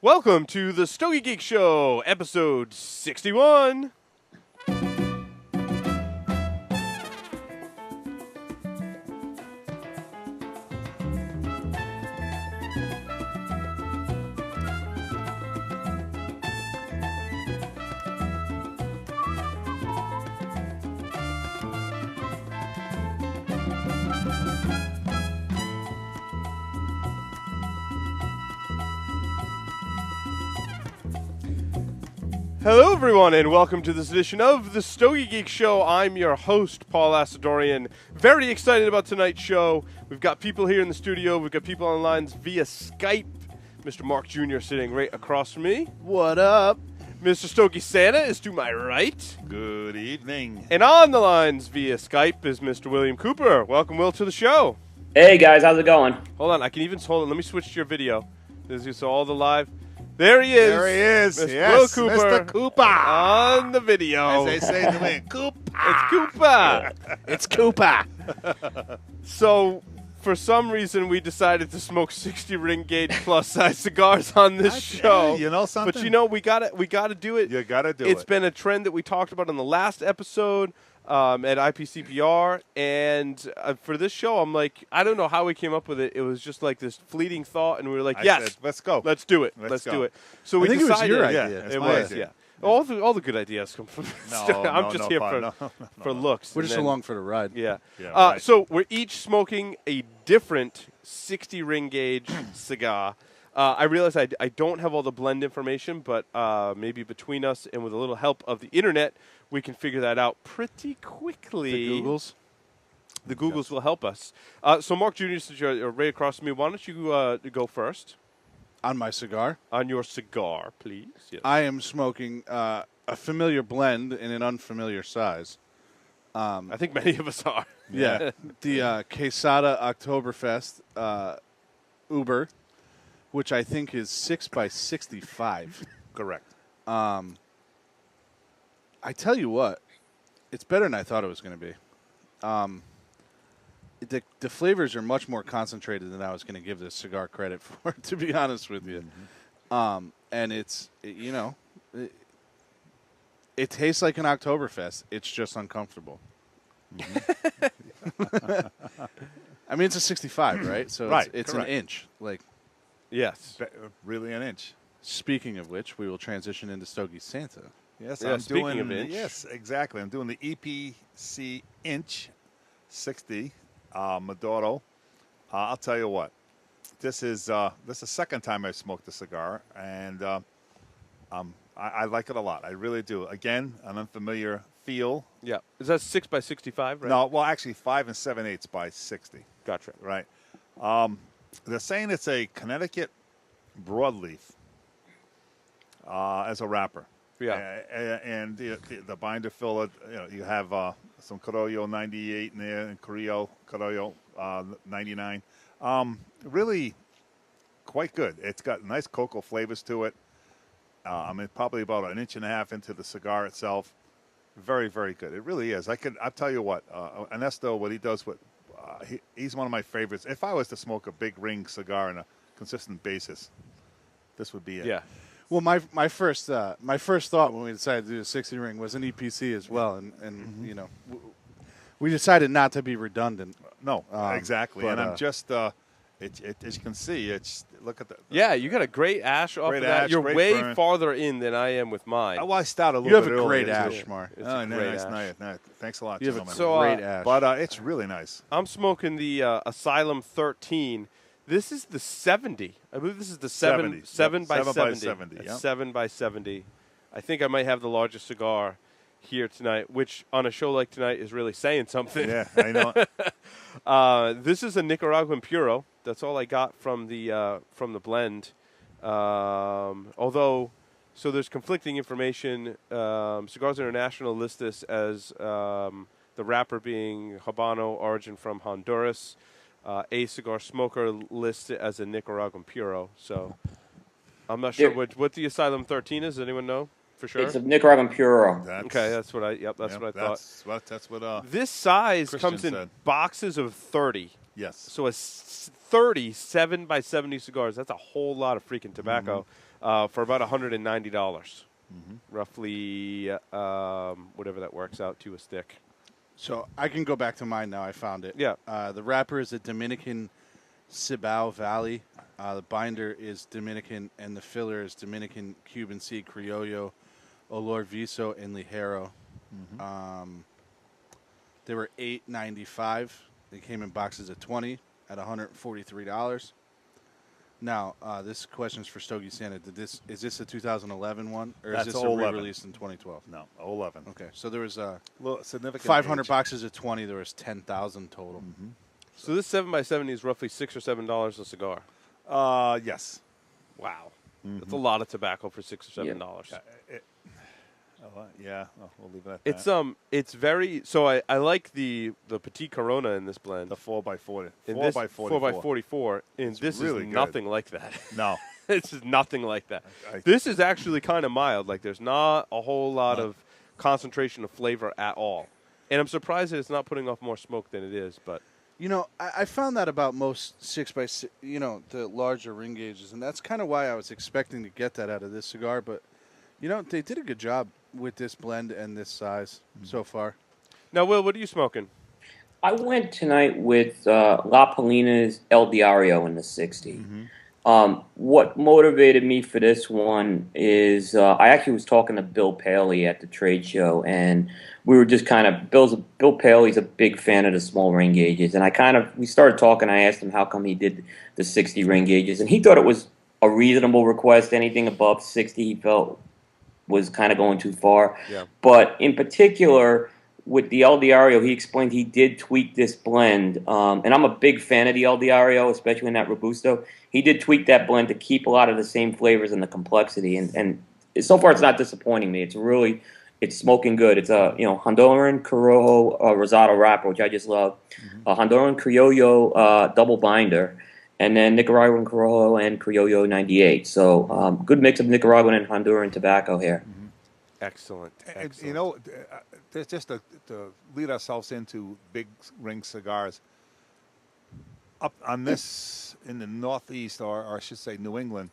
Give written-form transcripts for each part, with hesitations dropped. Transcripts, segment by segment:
Welcome to the Stogie Geek Show, episode 61. Hello, everyone, and welcome to this edition of the Stogie Geek Show. I'm your host, Paul Asadorian. Very excited about tonight's show. We've got people here in the studio. We've got people on lines via Skype. Mr. Mark Jr. sitting right across from me. What up? Mr. Stogie Santa is to my right. Good evening. And on the lines via Skype is Mr. William Cooper. Welcome, Will, to the show. Hey, guys. How's it going? Hold on. Let me switch to your video. This is all the live. There he is. There he is. Mr. Yes, Will Cooper. Mr. Cooper. On the video. As they say to me, Cooper. It's Cooper. It's Cooper. So, for some reason, we decided to smoke 60 ring gauge plus size cigars on this show. You know something? But you know, we gotta do it. You gotta do it. It's been a trend that we talked about in the last episode at IPCPR, and for this show, I'm like, I don't know how we came up with it. It was just like this fleeting thought, and we were like, I yes, said, let's go. let's do it. Let's do go. it. So we think it was decided. your Yeah, idea. it's It my was, idea. yeah. All the good ideas come from. I'm just here for looks. We're and just then- along for the ride. Yeah. Yeah, right. So we're each smoking a different 60 ring gauge cigar. I realize I don't have all the blend information, but maybe between us and with a little help of the internet, we can figure that out pretty quickly. The Googles. The Googles will help us. So Mark Jr., since you're right across from me, why don't you go first On my cigar, on your cigar, please? Yes. I am smoking a familiar blend in an unfamiliar size. I think many of us are. Yeah. The Quesada Oktoberfest Uber, which I think is 6x65. Correct. I tell you what, it's better than I thought it was going to be. The flavors are much more concentrated than I was going to give this cigar credit for, to be honest with you. Mm-hmm. And it tastes like an Oktoberfest. It's just uncomfortable. Mm-hmm. I mean, it's a 65, right? So Right, it's an correct. inch. Like, Yes. Really an inch. speaking of which, we will transition into Stogie Santa. Yes, Yeah, I'm speaking doing. of inch. Yes, exactly. I'm doing the EPC inch 60 Maduro. I'll tell you what. This is the second time I've smoked the cigar, and I like it a lot. I really do. Again, an unfamiliar feel. Yeah. Is that 6x65, right? No, well, actually 5 7/8 by 60. Gotcha. Right. They're saying it's a Connecticut broadleaf as a wrapper. Yeah. And the binder filler, you have some Carollo 98 in there and Carrillo 99. Really quite good. It's got nice cocoa flavors to it. Probably about an inch and a half into the cigar itself. Very, very good. It really is. I'll tell you what, Ernesto, what he does with, he's one of my favorites. If I was to smoke a big ring cigar on a consistent basis, this would be it. Yeah. Well, my first thought when we decided to do the 60 ring was an EPC as well, and we decided not to be redundant. No, exactly. but, And I'm just, as you can see, look at the. Yeah, you got a great ash off Great of that. ash, You're great way burn. farther in than I am with mine. Well, I started a You little have bit a great earlier, too. ash, Mark. It's Oh, a great nice. Thanks a lot, You have a gentlemen. So, great ash. But it's really nice. I'm smoking the Asylum 13. This is the 70. I believe this is the 7 70. by 7 by 70. 70, It's yep. 7 by 70. I think I might have the largest cigar here tonight, which on a show like tonight is really saying something. Yeah, I know. This is a Nicaraguan Puro. That's all I got from the blend. Although, so there's conflicting information. Cigars International lists this as the wrapper being Habano, origin from Honduras. A Cigar Smoker lists it as a Nicaraguan Puro. So I'm not sure what the Asylum 13 is. Does anyone know for sure? It's a Nicaraguan Puro. Okay, that's what I thought. That's what This size Christian comes in said. boxes of 30. Yes. So a 30 7x70 cigars. That's a whole lot of freaking tobacco for about $190. Roughly, whatever that works out to a stick. So I can go back to mine now. I found it. Yeah. The wrapper is a Dominican Cibao Valley. The binder is Dominican, and the filler is Dominican Cuban Seed Criollo, Olor Viso, and Ligero. They were $8.95. They came in boxes of 20 at $143. Now, this question is for Stogie Santa. Is this a 2011 one, or That's is this a 11. re-release in 2012? No, 11. Okay, so there was Well, significant 500 age. boxes of 20. There was 10,000 total. So this 7x70 is roughly $6 or $7 a cigar. Yes. Wow. That's a lot of tobacco for $6 or $7. Yeah, we'll leave it at that. It's very. So I like the Petit Corona in this blend. The 4x40. In 4x44. 4x44. And this really is good. nothing like that. No. This is nothing like that. I- This is actually kind of mild. Like there's not a whole lot of concentration of flavor at all. And I'm surprised that it's not putting off more smoke than it is. But You know, I found that about most 6x6, the larger ring gauges, and that's kind of why I was expecting to get that out of this cigar. But, they did a good job with this blend and this size so far. now, Will, what are you smoking? I went tonight with La Polina's El Diario in the 60. What motivated me for this one is I actually was talking to Bill Paley at the trade show, and we were just kind of Bill Paley's a big fan of the small ring gauges, and we started talking. I asked him how come he did the 60 ring gauges, and he thought it was a reasonable request. Anything above 60, he felt was kind of going too far. Yeah. But in particular, with the El Diario, he explained he did tweak this blend, and I'm a big fan of the El Diario, especially in that Robusto. He did tweak that blend to keep a lot of the same flavors and the complexity, and so far it's not disappointing me. It's smoking good. It's a Honduran Corojo Rosado wrapper, which I just love, a Honduran Criollo double binder, and then Nicaraguan Corojo and Criollo 98. So good mix of Nicaraguan and Honduran tobacco here. Excellent. And, Excellent. there's just to lead ourselves into big ring cigars. Up on this in the Northeast, or I should say New England,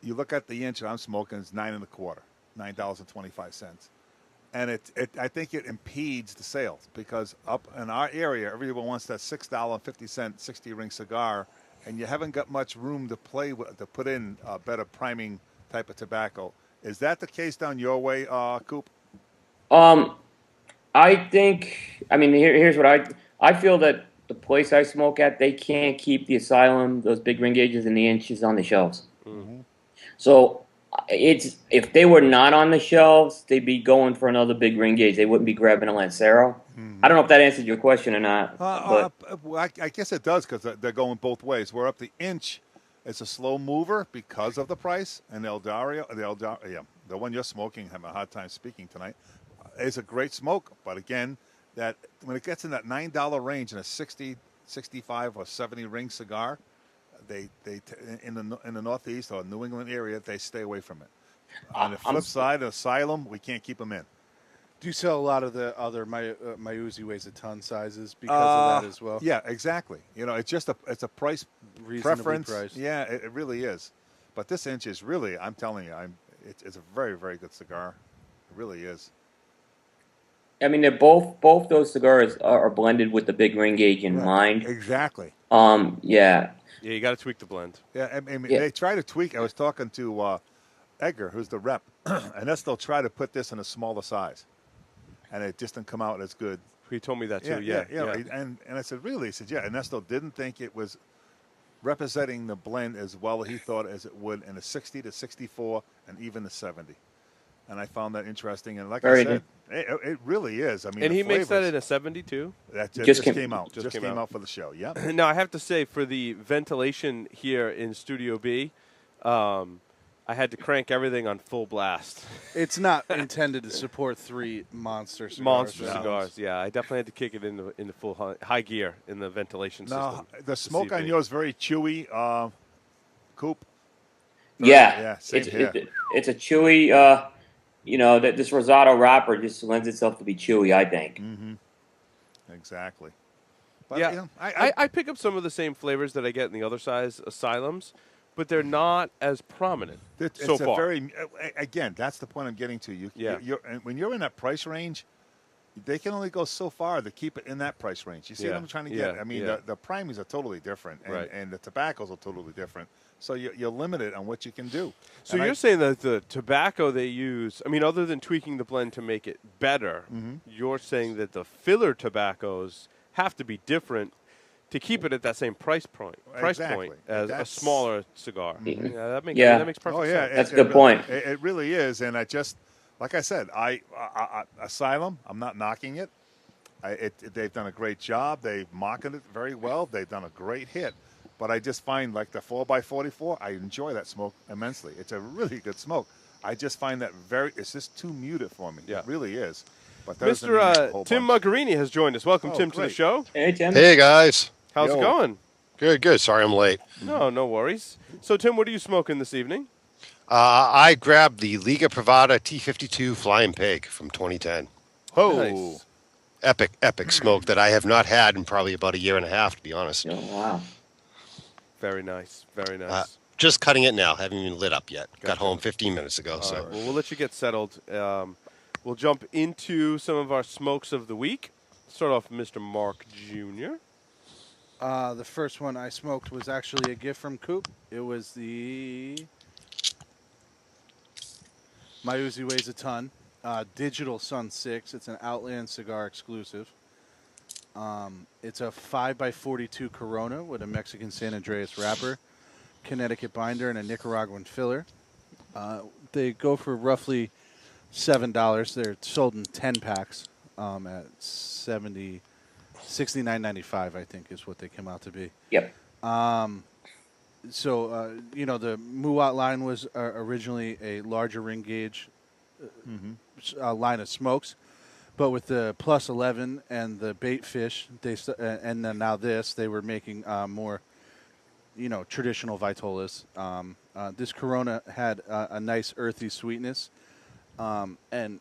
you look at the inch that I'm smoking, it's $9.25, $9.25, and I think it impedes the sales because up in our area, everyone wants that $6.50 60 ring cigar, and you haven't got much room to play with to put in a better priming type of tobacco. Is that the case down your way, Coop? I think. I mean, here's what I feel that the place I smoke at, they can't keep the Asylum, those big ring gauges, and the inches on the shelves. So if they were not on the shelves, they'd be going for another big ring gauge. They wouldn't be grabbing a Lancero. I don't know if that answered your question or not. Well, I guess it does because they're going both ways. Where up the inch, it's a slow mover because of the price, and the one you're smoking, having a hard time speaking tonight, is a great smoke. But again, that when it gets in that $9 range in a 60, 65, or 70 ring cigar, they in the Northeast or New England area, they stay away from it. On the flip side, Asylum, we can't keep them in. Do you sell a lot of the other my Uzi weighs a ton sizes because of that as well? Yeah, exactly. It's just it's a price Reasonably preference. priced. Yeah, it really is. But this inch is really, I'm telling you, it's a very, very good cigar. It really is. I mean, they're both those cigars are blended with the big ring gauge in mind. Exactly. Yeah. Yeah, you got to tweak the blend. Yeah, I mean, Yeah. they try to tweak. I was talking to Edgar, who's the rep, and they'll try to put this in a smaller size, and it just didn't come out as good. He told me that too. Yeah. And I said, really? He said, yeah. Ernesto didn't think it was representing the blend as well as he thought as it would in a 60 to 64 and even the 70. And I found that interesting. And like Very I said, it really is. I mean, And the he makes that flavors- in a 72. That Just came out. just Just came came out. out for the show. Yeah. Now, I have to say, for the ventilation here in Studio B, I had to crank everything on full blast. It's not intended to support 3 monster cigars. Monster No. cigars, yeah. I definitely had to kick it in the full high gear in the ventilation No, system. the smoke on CV. yours very chewy. Coop. Yeah, same here. it's a chewy. That this Rosado wrapper just lends itself to be chewy, I think. Exactly. But, Yeah, you know, I pick up some of the same flavors that I get in the other size Asylums, but they're not as prominent it's so a far. again, that's the point I'm getting to. Yeah. When you're in that price range, they can only go so far to keep it in that price range. You see what I'm trying to get? Yeah, I mean, yeah. the primaries are totally different, Right. and the tobaccos are totally different. So you're limited on what you can do. So And you're saying that the tobacco they use, I mean, other than tweaking the blend to make it better, you're saying that the filler tobaccos have to be different to keep it at that same price point Exactly. as a That's- smaller cigar. Mhm. Yeah, that makes Yeah. that makes perfect Oh yeah, sense. That's a good point. It really is, and I just like I said, Asylum. I'm not knocking it. They've done a great job. They've marketed it very well. They've done a great hit. But I just find like the 4x44, I enjoy that smoke immensely. It's a really good smoke. I just find that it's just too muted for me. Yeah. It really is. But that doesn't mean Mr. it's a whole Tim bunch. Muggerini has joined us. Welcome, Oh, Tim, to the great. show. Hey, Tim. Hey guys, How's it Yo. going? good. Sorry I'm late. No worries. So, Tim, what are you smoking this evening? I grabbed the Liga Privada T52 Flying Pig from 2010. Oh, Nice. Epic smoke that I have not had in probably about a year and a half, to be honest. Oh, wow. Very nice. Very nice. Just cutting it now. Haven't even lit up yet. Gotcha. Got home 15 minutes ago. All So right, well, we'll let you get settled. We'll jump into some of our smokes of the week. Start off with Mr. Mark Jr. The first one I smoked was actually a gift from Coop. It was the My Uzi Weighs a Ton Digital Sun 6. It's an Outland cigar exclusive. It's a 5x42 Corona with a Mexican San Andreas wrapper, Connecticut binder, and a Nicaraguan filler. They go for roughly $7. They're sold in 10 packs at $69.95, I think, is what they came out to be. Yep. So, the Muat line was originally a larger ring gauge line of smokes. But with the plus 11 and the bait fish, and then now they were making more, traditional Vitolas. This Corona had a nice earthy sweetness, and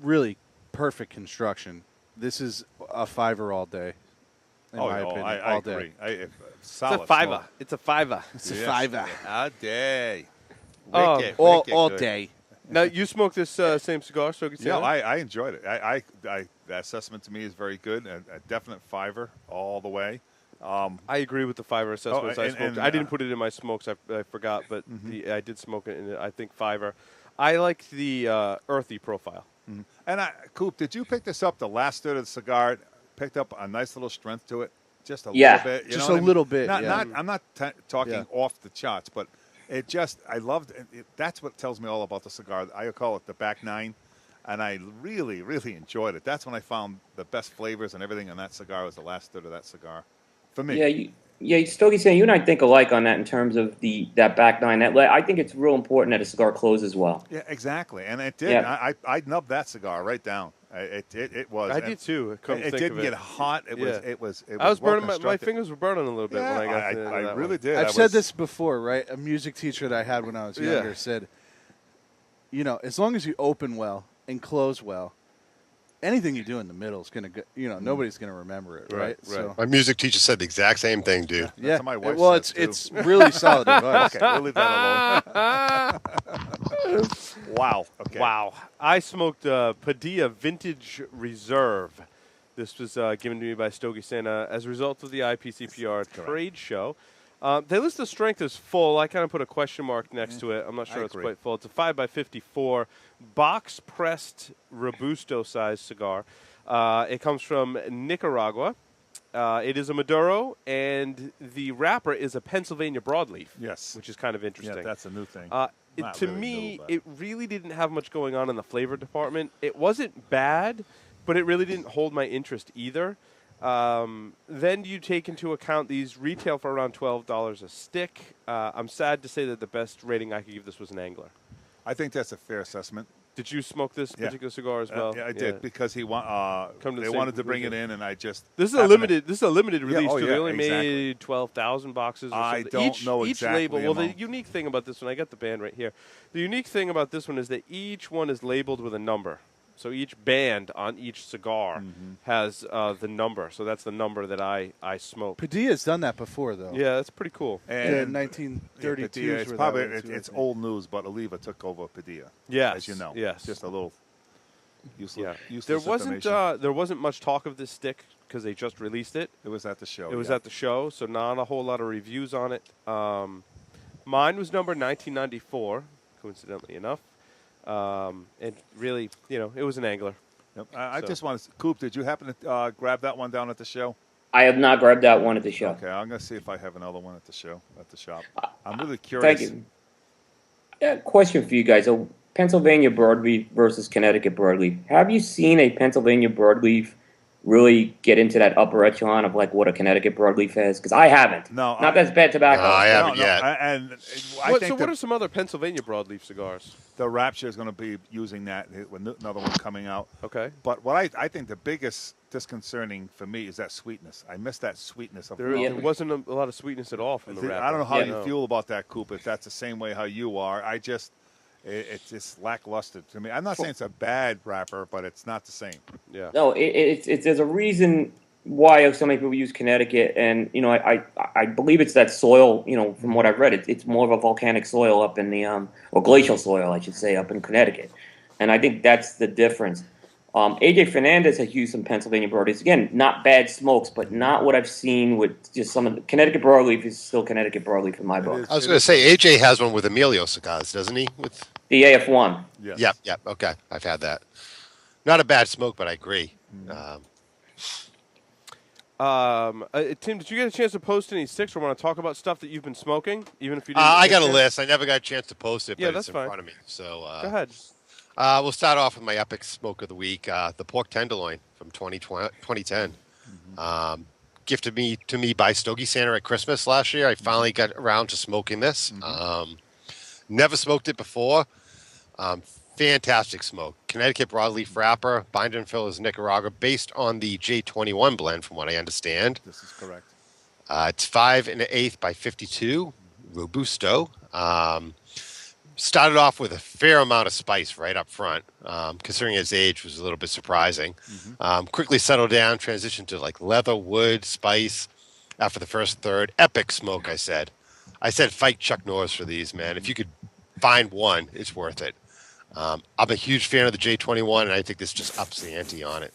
really perfect construction. This is a $5 all day, in my opinion. I all agree. day. Solid It's a fiver. smoke. It's a fiver. It's a Yes. $5 All day. Oh, Wicked, all good. day. Now, you smoke this same cigar, Stogie Yeah, Taylor? I enjoyed it. That assessment to me is very good. A definite $5 all the way. I agree with the fiver assessments. I smoked. I didn't put it in my smokes. I forgot, but I did smoke it in, I think, fiver. I like the earthy profile. And Coop, did you pick this up the last third of the cigar? Picked up a nice little strength to it, just a Yeah. little bit. You Just know what a I mean? little bit, Not, yeah. I'm not talking Yeah. off the charts, but I loved it. That's what tells me all about the cigar. I call it the back nine, and I really, really enjoyed it. That's when I found the best flavors and everything in that cigar was the last third of that cigar, for me. Yeah, Stogie saying you and I think alike on that in terms of that back nine. I think it's real important that a cigar closes well. Yeah, exactly, and it did. Yeah. I nubbed that cigar right down. It was. I and did too. Come to It think didn't of get hot. It was. Yeah. It was. I was well burning. My constructed. fingers were burning a little bit Yeah, when I got to I that really one. did. I've I said was- this before, right? A music teacher that I had when I was younger said, as long as you open well and close well, anything you do in the middle is going to nobody's going to remember it, Right, right? right. So, my music teacher said the exact same thing, dude. yeah. what my wife Well, says, too. it's really solid advice. Okay, we'll leave that alone. Wow. Okay. Wow. I smoked Padilla Vintage Reserve. This was given to me by Stogie Santa as a result of the IPCPR trade show. They list the strength as full. I kind of put a question mark next to it. I'm not sure it's agree. quite full. It's a 5x54 box-pressed Robusto size cigar. It comes from Nicaragua. It is a Maduro, and the wrapper is a Pennsylvania broadleaf. Yes. Which is kind of interesting. Yeah, that's a new thing. Not To really me, new, but- it really didn't have much going on in the flavor department. It wasn't bad, but it really didn't hold my interest either. Then you take into account these retail for around $12 a stick. I'm sad to say that the best rating I could give this was an Angler. I think that's a fair assessment. Did you smoke this Yeah. particular cigar as well? Yeah, I did because Come to they the wanted same to bring it weekend. in, and I just This is a happened limited. This is a limited release. oh, too. yeah, They only exactly. made 12,000 boxes. Or I something. don't know each exactly label. Well, the amount. unique thing about this one, I got the band right here. The unique thing about this one is that each one is labeled with a number. So each band on each cigar has the number. So that's the number that I smoke. Padilla's done that before, though. Yeah, that's pretty cool. The 1932s. Padilla, it's were probably that way, too, I it's think. old news, but Oliva took over Padilla. Yes, as you know. yes. Just a little useless. Yeah, Useless there wasn't much talk of this stick because they just released it. It was at the show. It was at the show, so not a whole lot of reviews on it. Mine was number 1994, coincidentally enough. And really, it was an Angler. Yep. I So. just want to. Coop, did you happen to grab that one down at the show? I have not grabbed that one at the show. Okay, I'm going to see if I have another one at the show, at the shop. I'm really curious. Thank you. Question for you guys. Pennsylvania broadleaf versus Connecticut broadleaf. Have you seen a Pennsylvania broadleaf really get into that upper echelon of like what a Connecticut broadleaf has? Because I haven't. No, Not that's bad tobacco. No, I haven't No, yet. and I What, think so what are some other Pennsylvania broadleaf cigars? the Rapture is going to be using that with another one coming out. Okay. But what I think the biggest disconcerting for me is that sweetness. I miss that sweetness of There Yeah. wasn't a lot of sweetness at all from the wrapper. I don't know how Yeah. you feel about that, Coop, if that's the same way how you are. It's just lackluster to me. I'm not saying it's a bad wrapper, but it's not the same. Yeah. No, it's there's a reason why so many people use Connecticut, and I believe it's that soil. From what I've read, it's more of a volcanic soil up in the or glacial soil, I should say, up in Connecticut, and I think that's the difference. AJ Fernandez has used some Pennsylvania broadleafs. Again, not bad smokes, but not what I've seen with just some of the Connecticut broadleaf is still Connecticut broadleaf in my book. is. I was going to say AJ has one with Emilio cigars, doesn't he? With The AF1. Yes. Yep. Okay, I've had that. Not a bad smoke, but I agree. Tim, did you get a chance to post any sticks or want to talk about stuff that you've been smoking, even if you didn't? I get got a chance? list. I never got a chance to post it, Yeah, but that's it's in fine. front of me. So Go ahead. We'll start off with my epic smoke of the week, the pork tenderloin from 2010. Gifted to me by Stogie Santa at Christmas last year. I finally got around to smoking this. Never smoked it before. Fantastic smoke. Connecticut broadleaf wrapper, binder and fill is Nicaragua, based on the J21 blend, from what I understand. This is correct. It's 5 1/8 by 52, Robusto. Started off with a fair amount of spice right up front, considering its age was a little bit surprising. Quickly settled down, transitioned to like leather, wood, spice after the first third. Epic smoke, I said. I said fight Chuck Norris for these, man. If you could find one, it's worth it. I'm a huge fan of the J21, and I think this just ups the ante on it.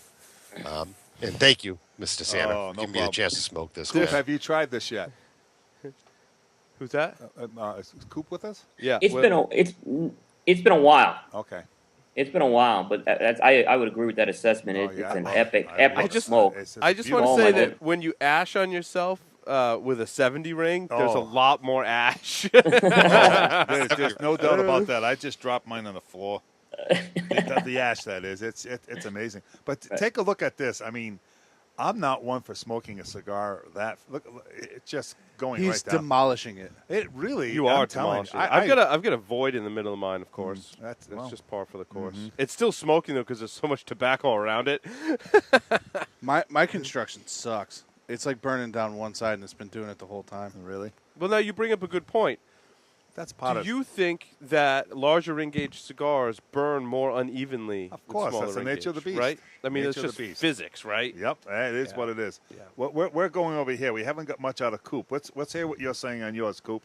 And thank you, Mr. Santa, Oh, for no giving me the problem. chance to smoke this. Tiff, man. have you tried this yet? Who's that? Is Coop with us? Yeah. It's been a while. Okay. It's been a while, but I would agree with that assessment. Oh, It's yeah, an I- epic I love it. smoke. I just want beautiful. to say Oh, my that God. when you ash on yourself with a 70 ring, there's a Oh. lot more ash. There's no doubt about that. I just dropped mine on the floor. The ash, that is. It's amazing. But take a look at this. I mean, I'm not one for smoking a cigar. Look, it's just going He's right down. demolishing it. It really. You I'm are telling demolishing. you. I've got a void in the middle of mine, of course. That's just par for the course. It's still smoking though because there's so much tobacco around it. My construction sucks. It's like burning down one side, and it's been doing it the whole time. really. Well, now you bring up a good point. That's part Do of. you think that larger ring gauge cigars burn more unevenly? Of than course, smaller that's the ring nature of the gauge, beast. right? I mean, it's Nature of just the beast. physics, right? Yep, it is what it is. Yeah. We're going over here. We haven't got much out of Coop. Let's hear what you're saying on yours, Coop.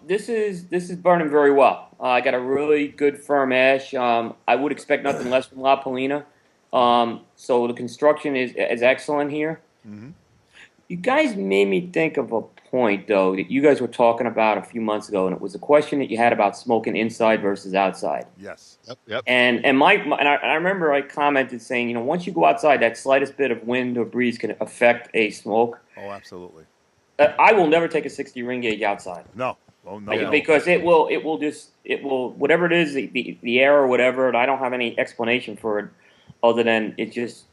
This is burning very well. I got a really good firm ash. I would expect nothing less from La Polina. So the construction is excellent here. You guys made me think of a point though that you guys were talking about a few months ago, and it was a question that you had about smoking inside versus outside. Yes. Yep. And I remember I commented saying, once you go outside, that slightest bit of wind or breeze can affect a smoke. Oh, absolutely. I will never take a 60 ring gauge outside. No. Oh no. Because it will whatever it is, the air or whatever, and I don't have any explanation for it other than it just.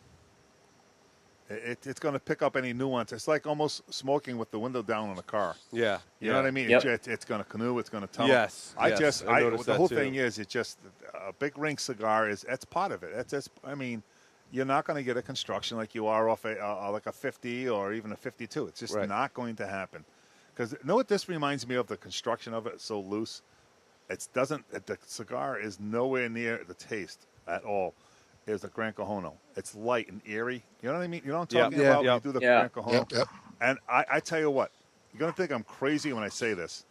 It's going to pick up any nuance. It's like almost smoking with the window down in a car. Yeah. You know what I mean? Yep. It's going to canoe. It's going to tunnel. Yes, yes, I noticed the that whole too. thing is, it's just a big ring cigar that's part of it. I mean, you're not going to get a construction like you are off like a 50 or even a 52. It's just Right. not going to happen. Because know what this reminds me of? The construction of it. It's so loose. The cigar is nowhere near the taste at all. is the Gran Cajono. It's light and airy. You know what I mean? You know what I'm talking Yeah. about? Yeah. When you do the Yeah. Gran Cajono. Yep. And I tell you what, you're going to think I'm crazy when I say this.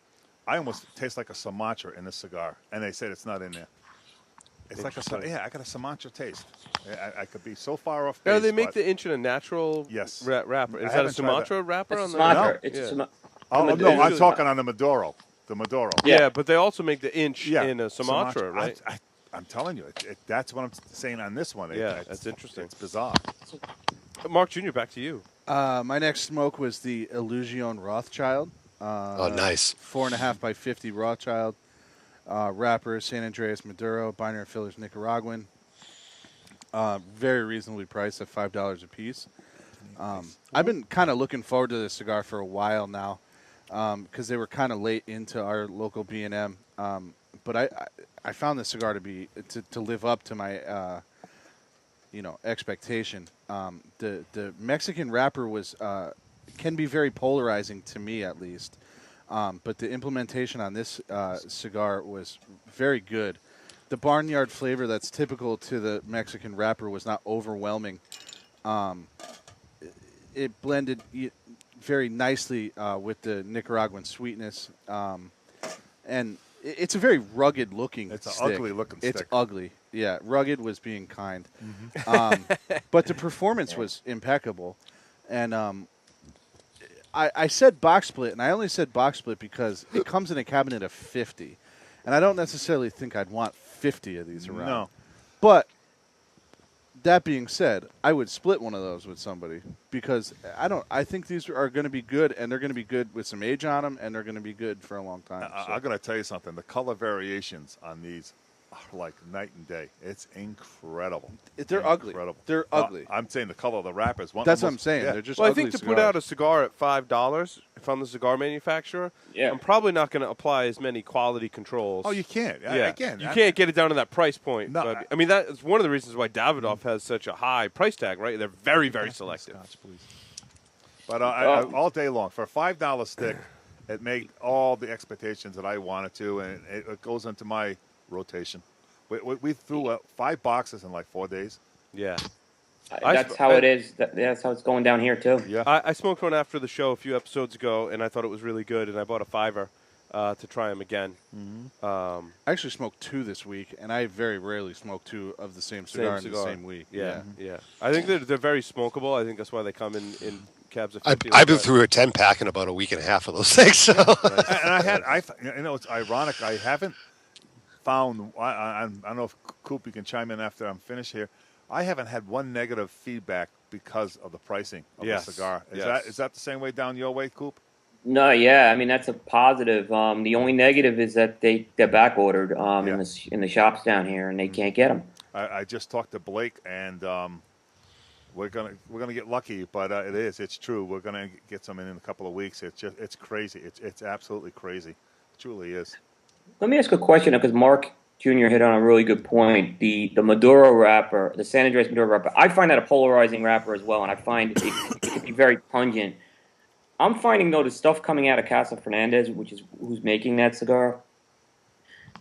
I almost taste like a Sumatra in this cigar, and they said it's not in there. It's like I got a Sumatra taste. I could be so far off base. Yeah, they make but the inch in a natural Yes. wrapper. I Is that a haven't tried that. Sumatra wrapper It's on the Sumatra. No. It's Yeah. a Sumatra. Oh, Come no, on, I'm dude. talking on the Maduro. The Maduro. Yeah, but they also make the inch Yeah. in a Sumatra, right? I'm telling you, that's what I'm saying on this one. Yeah, that's interesting. It's bizarre. Mark Jr., back to you. My next smoke was the Illusion Rothschild. Oh, nice. 4.5 by 50 Rothschild. Wrapper, San Andreas Maduro. Binder and fillers, Nicaraguan. Very reasonably priced at $5 a piece. I've been kind of looking forward to this cigar for a while now because they were kind of late into our local B&M. But I found this cigar to live up to my expectation. The Mexican wrapper can be very polarizing to me, at least. But the implementation on this cigar was very good. The barnyard flavor that's typical to the Mexican wrapper was not overwhelming. It blended very nicely with the Nicaraguan sweetness. And it's a very rugged-looking stick. It's an ugly-looking stick. It's ugly. Yeah, rugged was being kind. But the performance was impeccable. And I said box split, and I only said box split because it comes in a cabinet of 50. And I don't necessarily think I'd want 50 of these around. No. But that being said, I would split one of those with somebody because I think these are going to be good, and they're going to be good with some age on them, and they're going to be good for a long time. I'm going to tell you something. The color variations on these are like night and day. It's incredible. They're ugly. Incredible. They're ugly. I'm saying the color of the wrappers. That's what I'm saying. Yeah. They're just Well, I ugly think to cigars. put out a cigar at $5, if I'm the cigar manufacturer, Yeah. I'm probably not going to apply as many quality controls. Oh, you can't. Yeah, Again, you can't get it down to that price point. No, but, I mean, that's one of the reasons why Davidoff has such a high price tag, right? They're very, very selective. Scotch, please. But all day long, for a $5 stick, it made all the expectations that I wanted to, and it goes into my rotation. We threw 5 boxes in like 4 days. Yeah. That's how it is. That's how it's going down here too. Yeah. I smoked one after the show a few episodes ago, and I thought it was really good, and I bought a $5 to try them again. I actually smoked 2 this week, and I very rarely smoke 2 of the same cigar in the same week. Yeah. I think they're very smokable. I think that's why they come in cabs of 50. I've been through a 10-pack in about a week and a half of those things. So. And it's ironic. I haven't found. I don't know if Coop, you can chime in after I'm finished here. I haven't had one negative feedback because of the pricing of the cigar. Is that the same way down your way, Coop? No, yeah. I mean, that's a positive. The only negative is that they're back ordered in the shops down here, and they can't get them. I just talked to Blake, and we're gonna get lucky, but it's true. We're gonna get some in a couple of weeks. It's crazy. It's absolutely crazy. It truly is. Let me ask a question because Mark Jr. hit on a really good point. The Maduro wrapper, the San Andreas Maduro wrapper, I find that a polarizing wrapper as well, and I find it can be very pungent. I'm finding, though, the stuff coming out of Casa Fernandez, who's making that cigar,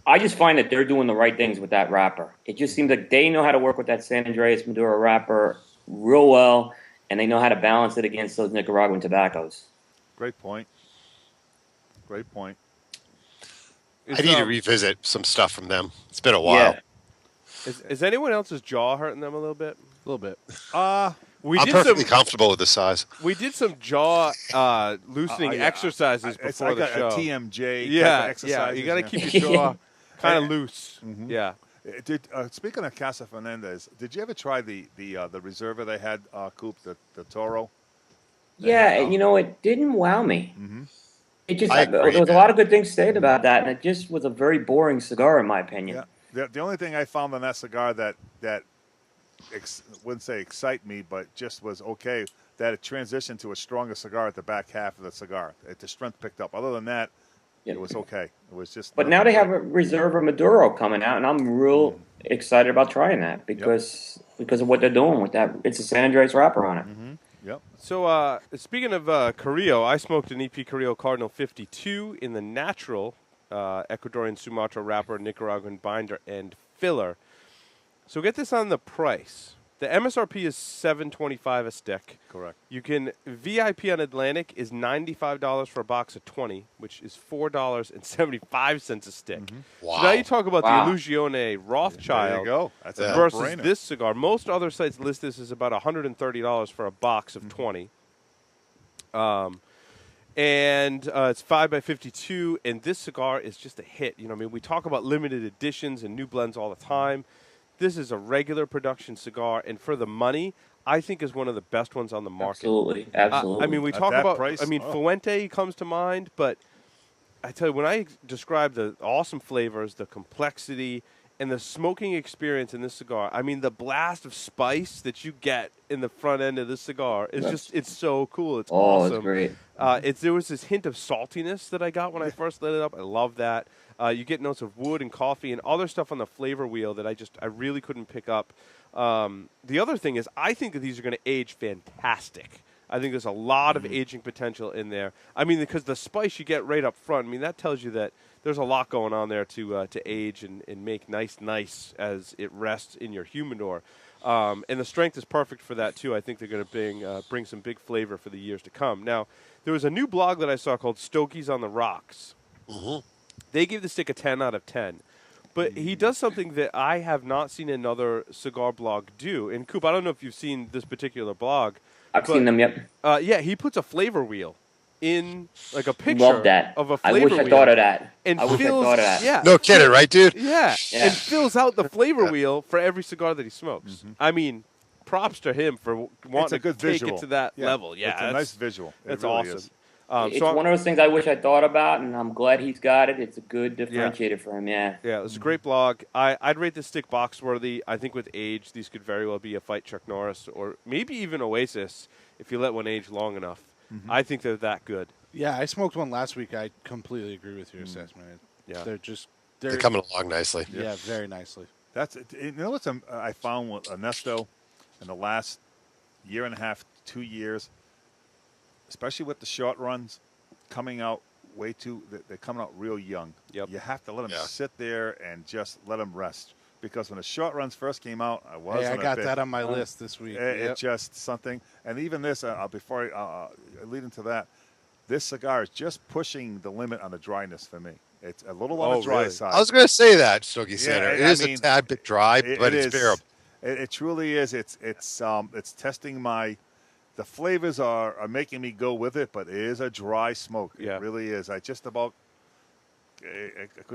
I just find that they're doing the right things with that wrapper. It just seems like they know how to work with that San Andreas Maduro wrapper real well, and they know how to balance it against those Nicaraguan tobaccos. Great point. Great point. I need to revisit some stuff from them. It's been a while. Yeah. Is anyone else's jaw hurting them a little bit? A little bit. I'm perfectly comfortable with the size. We did some jaw loosening exercises before the show. It's like a TMJ Yeah, type of exercise. yeah. You got to keep your jaw kind of loose. Mm-hmm. Yeah. Speaking of Casa Fernandez, did you ever try the Reserva they had, Coop, the Toro? Yeah, it didn't wow me. Mm-hmm. It just I agree, there was a lot of good things said about that, and it just was a very boring cigar in my opinion. Yeah. The only thing I found on that cigar that wouldn't say excite me, but just was okay, that it transitioned to a stronger cigar at the back half of the cigar. The strength picked up. Other than that, it was okay. It was just. But now they have a Reserva Maduro coming out, and I'm real excited about trying that because of what they're doing with that. It's a San Andreas wrapper on it. Mm-hmm. Yep. So speaking of Carrillo, I smoked an EP Carrillo Cardinal 52 in the natural Ecuadorian Sumatra wrapper, Nicaraguan binder, and filler. So get this on the price. The MSRP is $7.25 a stick. Correct. You can VIP on Atlantic is $95 for a box of 20, which is $4.75 a stick. Wow. So now you talk about Wow. the Illusione Rothschild There you go. That's a versus no-brainer. this cigar. Most other sites list this as about $130 for a box of 20. And it's 5x52, and this cigar is just a hit. You know, I mean, we talk about limited editions and new blends all the time. This is a regular production cigar, and for the money, I think is one of the best ones on the market. Absolutely, absolutely. I mean, we At talk that about. price, I mean, Fuente comes to mind, but I tell you, when I describe the awesome flavors, the complexity, and the smoking experience in this cigar, I mean, the blast of spice that you get in the front end of this cigar is it's so cool. It's awesome. It's great. There was this hint of saltiness that I got when I first lit it up. I love that. You get notes of wood and coffee and other stuff on the flavor wheel that I really couldn't pick up. The other thing is I think that these are going to age fantastic. I think there's a lot of aging potential in there. I mean, because the spice you get right up front, I mean, that tells you that there's a lot going on there to age and make nice as it rests in your humidor. And the strength is perfect for that, too. I think they're going to bring some big flavor for the years to come. Now, there was a new blog that I saw called Stokies on the Rocks. They gave the stick a 10 out of 10. But he does something that I have not seen another cigar blog do. And, Coop, I don't know if you've seen this particular blog. I've seen them, yep. Yeah, he puts a flavor wheel in, like, a picture Love that. of a I flavor wish wheel. I thought of that. And I wish I thought of that. Yeah. No kidding, right, dude? Yeah, Yeah. and fills out the flavor wheel for every cigar that he smokes. I mean, props to him for wanting It's a good to take visual. it to that level. Yeah, it's a nice visual. It That's really awesome. is. It's so one of those things I wish I thought about, and I'm glad he's got it. It's a good differentiator for him, yeah. Yeah, it's a great blog. I'd rate this stick box worthy. I think with age, these could very well be a fight Chuck Norris or maybe even Oasis if you let one age long enough. I think they're that good. Yeah, I smoked one last week. I completely agree with your assessment. Yeah. They're coming along nicely. Yeah, very nicely. That's you know what's I found with Ernesto in the last year and a half, 2 years, especially with the short runs, coming out they're coming out real young. Yep. You have to let them Yeah. sit there and just let them rest. Because when the short runs first came out, I wasn't. Hey, I got a bit, that on my list this week. It's just something. And even this, before I lead into that, this cigar is just pushing the limit on the dryness for me. It's a little on the dry really? side. I was going to say that, Stogie Center. It I is mean, a tad bit dry, but it's is. bearable. It truly is. It's testing the flavors are making me go with it, but it is a dry smoke. Yeah. It really is. I couldn't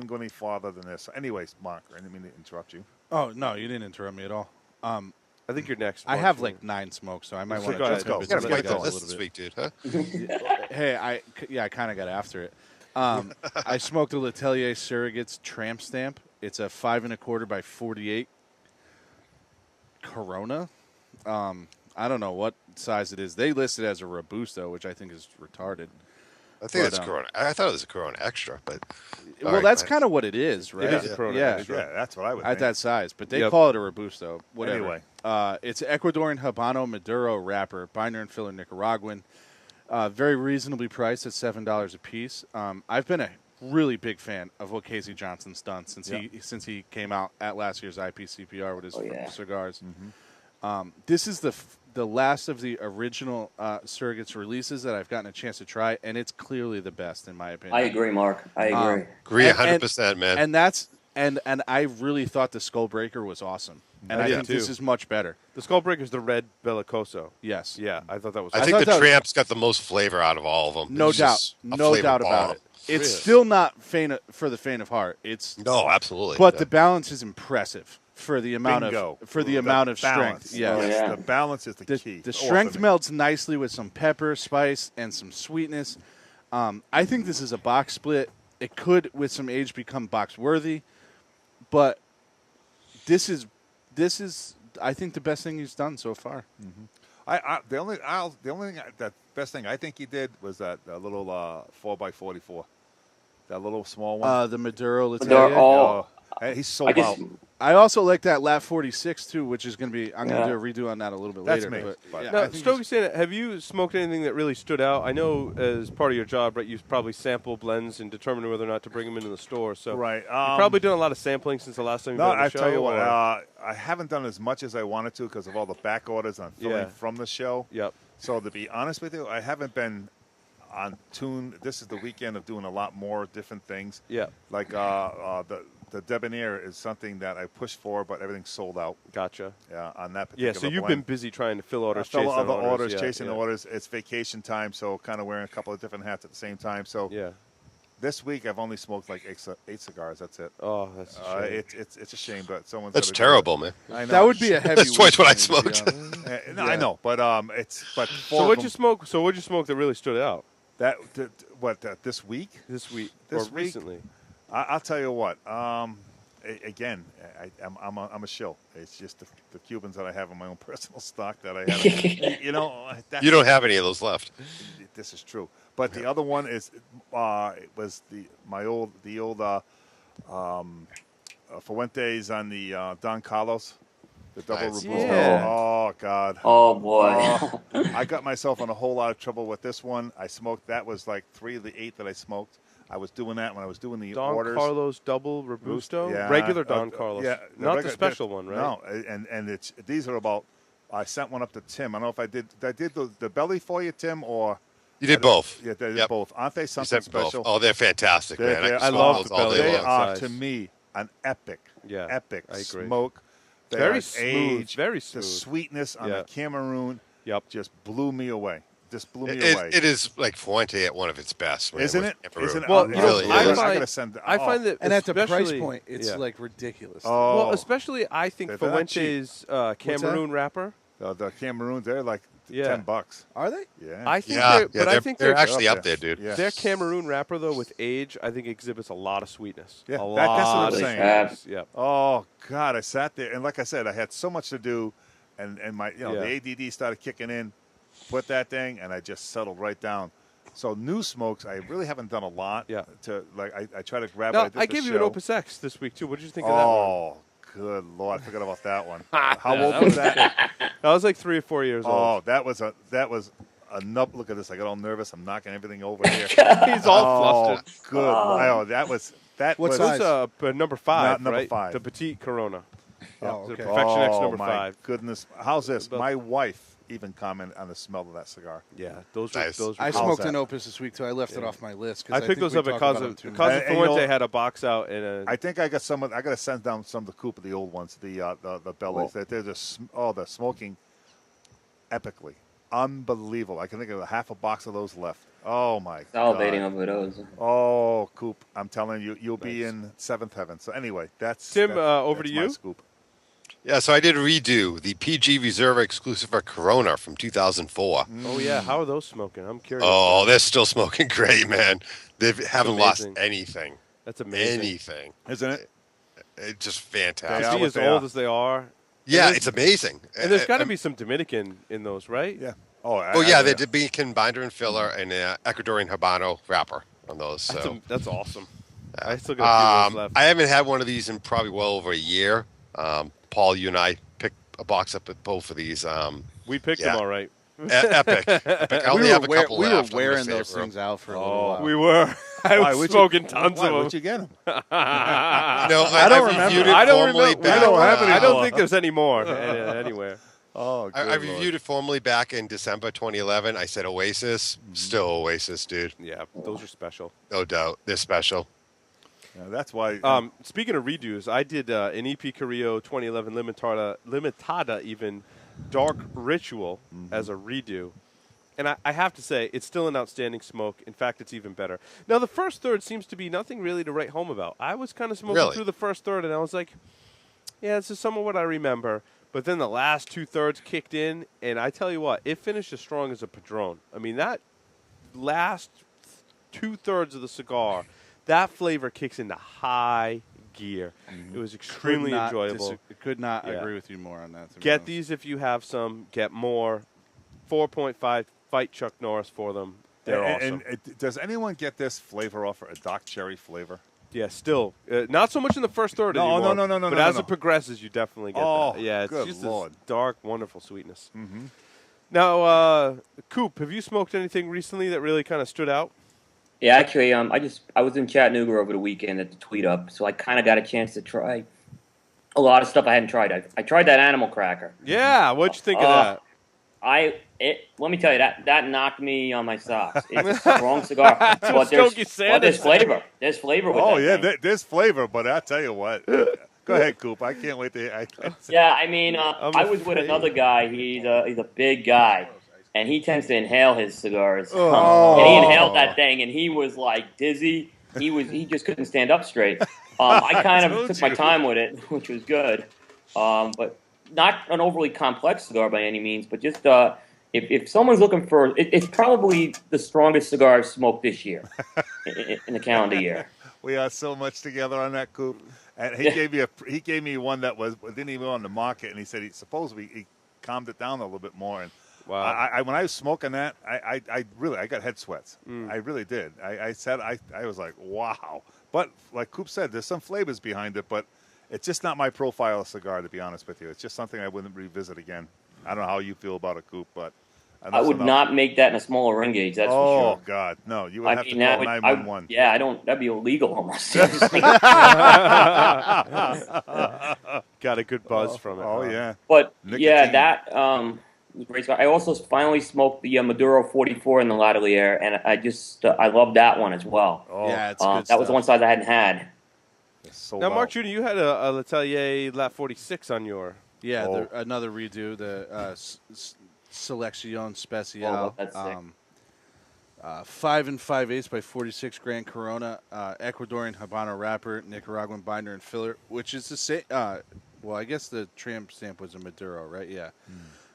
go any farther than this. Anyways, Mark, I didn't mean to interrupt you. Oh, no, you didn't interrupt me at all. I think you're next. I Mark. have like 9 smokes, so I might want to go ahead. just Let's go. You got to Let's make go. that A list little this bit. week, dude, huh? Hey, I kind of got after it. I smoked a Letelier Surrogates Tramp Stamp. It's a 5 1/4 by 48 Corona. I don't know what size it is. They list it as a Robusto, which I think is retarded. I think But, it's Corona. I thought it was a Corona Extra, but Well, right, that's go kind of what it is, right? is a Corona Yeah, Extra. Yeah, that's what I would at think. that size. But they Yep. call it a Robusto. Whatever. Anyway. It's Ecuadorian Habano Maduro wrapper, binder and filler Nicaraguan. Very reasonably priced at $7 a piece. I've been a really big fan of what Casey Johnson's done since he came out at last year's IPCPR with his cigars. This is the last of the original Surrogates releases that I've gotten a chance to try, and it's clearly the best in my opinion. I agree, Mark. I agree. agree and- 100%, man. And that's and I really thought the Skullbreaker was awesome, and I I did think too. this is much better. The Skullbreaker is the red Bellicoso. Yes. Yeah, I thought that was. I I think thought the that- Tramp's got the most flavor out of all of them. No It's doubt, just a no flavor doubt bomb. about it. It's Really? still not for the faint of heart. It's No, absolutely. but Yeah. the balance is impressive for the amount Bingo. of the The amount of balance. strength. Yeah. Oh, yeah. The balance is the key. The Oh, strength for me. melds nicely with some pepper, spice, and some sweetness. I think this is a box split. It could, with some age, become box worthy, but this is, I think, the best thing he's done so far. The only thing, the best thing I think he did was that little 4x44, that little small one. The Maduro They're Letelier. all. Hey, he's I sold just out. I also like that Lat 46 too, which is going to be. I'm going to do a redo on that a little bit That's later. me. But yeah, Now, I think Stokey Santa, have you smoked anything that really stood out? I know as part of your job, right, you probably sample blends and determine whether or not to bring them into the store. So Right. you've probably done a lot of sampling since the last time you've No, been on the I show. tell you what, or- I haven't done as much as I wanted to because of all the back orders I'm filling from the show. Yep. So to be honest with you, I haven't been on tune. This is the weekend of doing a lot more different things. Yeah. Like the Debonair is something that I pushed for, but everything's sold out. Gotcha. Yeah, on that particular Yeah, so you've been blend. busy trying to fill orders, Fill chasing all the orders, yeah, chasing yeah. orders. It's vacation time, so kind of wearing a couple of different hats at the same time. So Yeah. this week I've only smoked like eight cigars. That's it. Oh, that's a shame. It's a shame, but someone's That's gotta do it. terrible, man. I know. that would be a heavy. That's twice week what I for me, to be smoked. honest. No, I know, but So four what'd of you them- smoke? So what'd you smoke that really stood out this week? this week This or week? recently? I'll tell you what. Again, I'm a shill. It's just the Cubans that I have in my own personal stock that I have. That's, You don't have any of those left. This is true. But the other one is was the old Fuentes on the Don Carlos, the double Nice. Robusto. Yeah. Oh God. Oh boy. Oh, I got myself in a whole lot of trouble with this one. I smoked. That was like 3 of the 8 that I smoked. I was doing that when I was doing the Don orders. Carlos double Robusto? Yeah. Regular Don Carlos. Yeah, Not the regular- special one, right? No, and it's these are about. I sent one up to Tim. I don't know if I did the belly for you, Tim, or You did both. yeah, they did Yep. both. Aren't they You something sent both. special? Oh, they're fantastic, They're- man. they're- can I smoke love those the all day belly They long. long. are size. to me an epic, Yeah, epic I agree. smoke. They Very are smooth, aged. very The smooth. sweetness on Yeah. the Cameroon Yep. just blew me away. Just blew me It away. is like Fuente at one of its best, man, Isn't with it? Cameroon. Isn't it? Well, Oh, you It know, really I is. find, gotta send. I find that And at the price especially- point, it's yeah. like ridiculous. Oh, Well, especially I think They're not Fuente's Cameroon wrapper. the Cameroon, they're like Yeah. $10. Are they? Yeah. I think Yeah, they're, but I think they're they're actually up up there. there, dude. Yeah. their Cameroon wrapper though with age, I think exhibits a lot of sweetness. Yeah, a that's what lot I'm of saying. sweetness. Yep. Oh God, I sat there and like I said, I had so much to do, and my Yeah. the ADD started kicking in. Put that thing, and I just settled right down. So new smokes, I really haven't done a lot. Yeah. To like, I try to grab. Now, what I did I the gave you an show. Opus X this week too. What did you think of that one? Oh, good Lord, I forgot about that one. How Yeah, old that was was that? I was like 3 or 4 years Oh, old. that was a nub. Look at this. I got all nervous. I'm knocking everything over here. He's all flustered. Good. Oh, that was. What was, size? It was number 5, Not number right? 5. The Petite Corona. Oh, The okay. Perfection X Oh, number my 5. goodness. How's this? About- My wife even commented on the smell of that cigar. Yeah, those Nice. were I cool. smoked that? an Opus this week too. I left it off my list. 'cause I picked think those we up at talked about them Casa too much. Casa And you know- Fuente had a box out and a I think I got some. I got to send down some of the coupe of the old ones, the bellies. Oh. They're just the smoking epically, unbelievable. I can think of half a box of those left. Oh my Salivating God. over those. Oh, coupe! I'm telling you, you'll be Nice. in seventh heaven. So anyway, Tim, over to my you. Scoop. Yeah, so I did a redo the PG Reserva exclusive for Corona from 2004. Oh yeah, how are those smoking? I'm curious. Oh, they're still smoking great, man. They haven't lost amazing. anything. That's amazing. Anything. Isn't it? It's just To fantastic. They are be what as they old are. as they are. Yeah, And it's amazing. And there's got to I'm- be some Dominican in those, right? Yeah. Oh, yeah, they did Dominican binder and filler and Ecuadorian Habano wrapper on those. That's, So that's awesome. I still got a few of those left. I haven't had one of these in probably well over a year. Paul, you and I picked a box up at both of these. We picked yeah. them all right. Epic. I only have a couple we left. were I'm gonna wearing save those for 'em. things out for a little while. We were. I Why, was where'd smoking you, tons why, of Where'd them. you get them? No, I don't remember. reviewed it I don't formally remember. back. We don't have any I don't more. think there's any more anywhere. Oh, I good reviewed it formally back in December 2011. I said Oasis. Still Oasis, dude. Yeah, those are special. No doubt. They're special. Yeah, that's why. Speaking of redos, I did an EP Carrillo 2011 Limitada even Dark Ritual as a redo. And I have to say, it's still an outstanding smoke. In fact, it's even better. Now, the first third seems to be nothing really to write home about. I was kind of smoking Really? through the first third, and I was like, yeah, this is some of what I remember. But then the last 2/3 kicked in, and I tell you what, it finished as strong as a Padron. I mean, that last 2/3 of the cigar, that flavor kicks into high gear. It was extremely enjoyable. Could not Yeah. agree with you more on that. to be Get honest. these if you have some. Get more. 4.5. Fight Chuck Norris for them. They're awesome. And does anyone get this flavor off a dark cherry flavor? Yeah, still not so much in the first third anymore. No. But as it progresses, you definitely get Oh, that. Yeah, it's good just Lord. this dark, wonderful sweetness. Mm-hmm. Now, Coop, have you smoked anything recently that really kind of stood out? Yeah, actually, I was in Chattanooga over the weekend at the Tweet Up, so I kind of got a chance to try a lot of stuff I hadn't tried. I tried that animal cracker. Yeah, what'd you think of that? Let me tell you that knocked me on my socks. It's a strong cigar, That's what Stogie Sanders there's said. flavor. There's flavor with that thing. There's flavor, but I tell you what. Go ahead, Coop. I can't wait to hear. Yeah, I mean, I was with another guy. He's a big guy, and he tends to inhale his cigars. And he inhaled that thing, and he was like dizzy. He just couldn't stand up straight. I kind of took my time with it, which was good. But not an overly complex cigar by any means, but just if someone's looking for it's probably the strongest cigar I've smoked this year in the calendar year. We are so much together on that, Coop. And he gave me one that didn't even go on the market, and he said he calmed it down a little bit more. And wow, when I was smoking that, I got head sweats. I really did. I was like, wow. But like Coop said, there's some flavors behind it, but it's just not my profile of cigar, to be honest with you. It's just something I wouldn't revisit again. I don't know how you feel about it, Coop, but I would not make that in a smaller ring gauge. That's for sure. Oh God, no! You would have to call 911. Yeah, I don't. That'd be illegal almost. got a good buzz from it. Oh yeah. But Nicotine. yeah, that great cigar. I also finally smoked the Maduro 44 in the Latelier, and I love that one as well. Oh, yeah, it's good that stuff. was the one size I hadn't had. Now, Mark Jr., you had a Letelier Lat 46 on your. Yeah, another redo, the Selección Special. That's sick. 5 5/8 by 46 Grand Corona, Ecuadorian Habano wrapper, Nicaraguan binder and filler, which is the same. Well, I guess the tramp stamp was a Maduro, right? Yeah.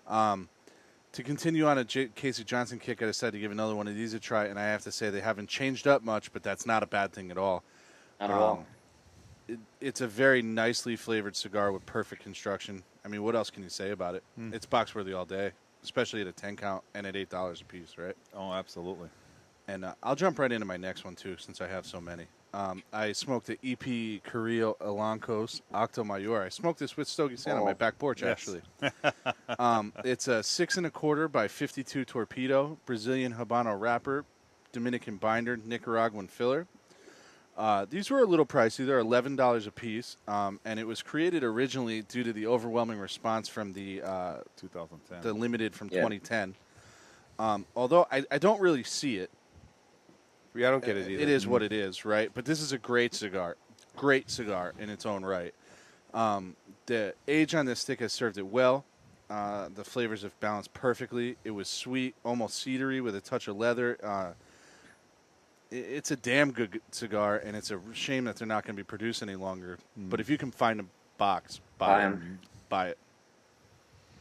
To continue on a Casey Johnson kick, I decided to give another one of these a try, and I have to say they haven't changed up much, but that's not a bad thing at all. Not at all. It's a very nicely flavored cigar with perfect construction. I mean, what else can you say about it? It's box worthy all day, especially at a 10 count and at $8 a piece, right? Oh, absolutely. And I'll jump right into my next one, too, since I have so many. I smoked the EP Carrillo Alancos Octo Mayor. I smoked this with Stogie Sand on my back porch, actually. It's a 6 1/4 by 52 Torpedo, Brazilian Habano wrapper, Dominican binder, Nicaraguan filler. These were a little pricey. They're $11 a piece, and it was created originally due to the overwhelming response from the 2010, the limited from 2010. Although I don't really see it. Yeah, I don't get it either. It is what it is, right? But this is a great cigar in its own right. The age on this stick has served it well. The flavors have balanced perfectly. It was sweet, almost cedary with a touch of leather. It's a damn good cigar, and it's a shame that they're not going to be produced any longer. But if you can find a box, buy it.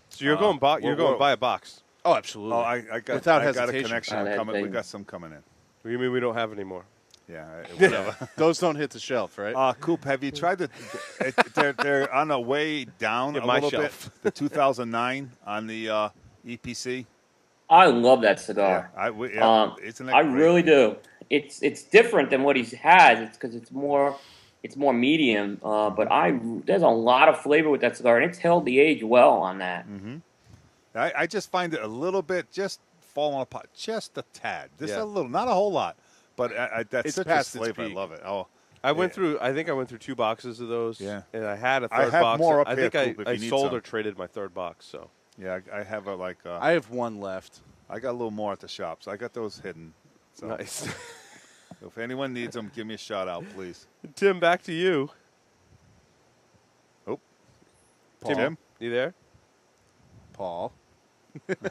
So you're going buy a box. Oh, absolutely. Oh, I got Without a hesitation. connection coming. We got some coming in. What do you mean we don't have any more? Yeah, whatever. Those don't hit the shelf, right? Coop, have you tried they're on the way down a my little shelf. bit. The 2009 on the EPC. I love that cigar. Isn't that I great? really do. It's different than what he has. It's because it's more medium. But there's a lot of flavor with that cigar, and it's held the age well on that. Mm-hmm. I just find it a little bit just falling apart, just a tad, just a little, not a whole lot, but that's It's such a past its flavor. I peak. love it. Oh, I think I went through 2 boxes of those. Yeah. And I had a I third have box. more up I here, think Coop, if I you need sold some. or traded my third box. So yeah, I have I have one left. I got a little more at the shop, so I got those hidden. So nice. if anyone needs them, give me a shout out, please. Tim, back to you. Oh, Tim, you there? Paul.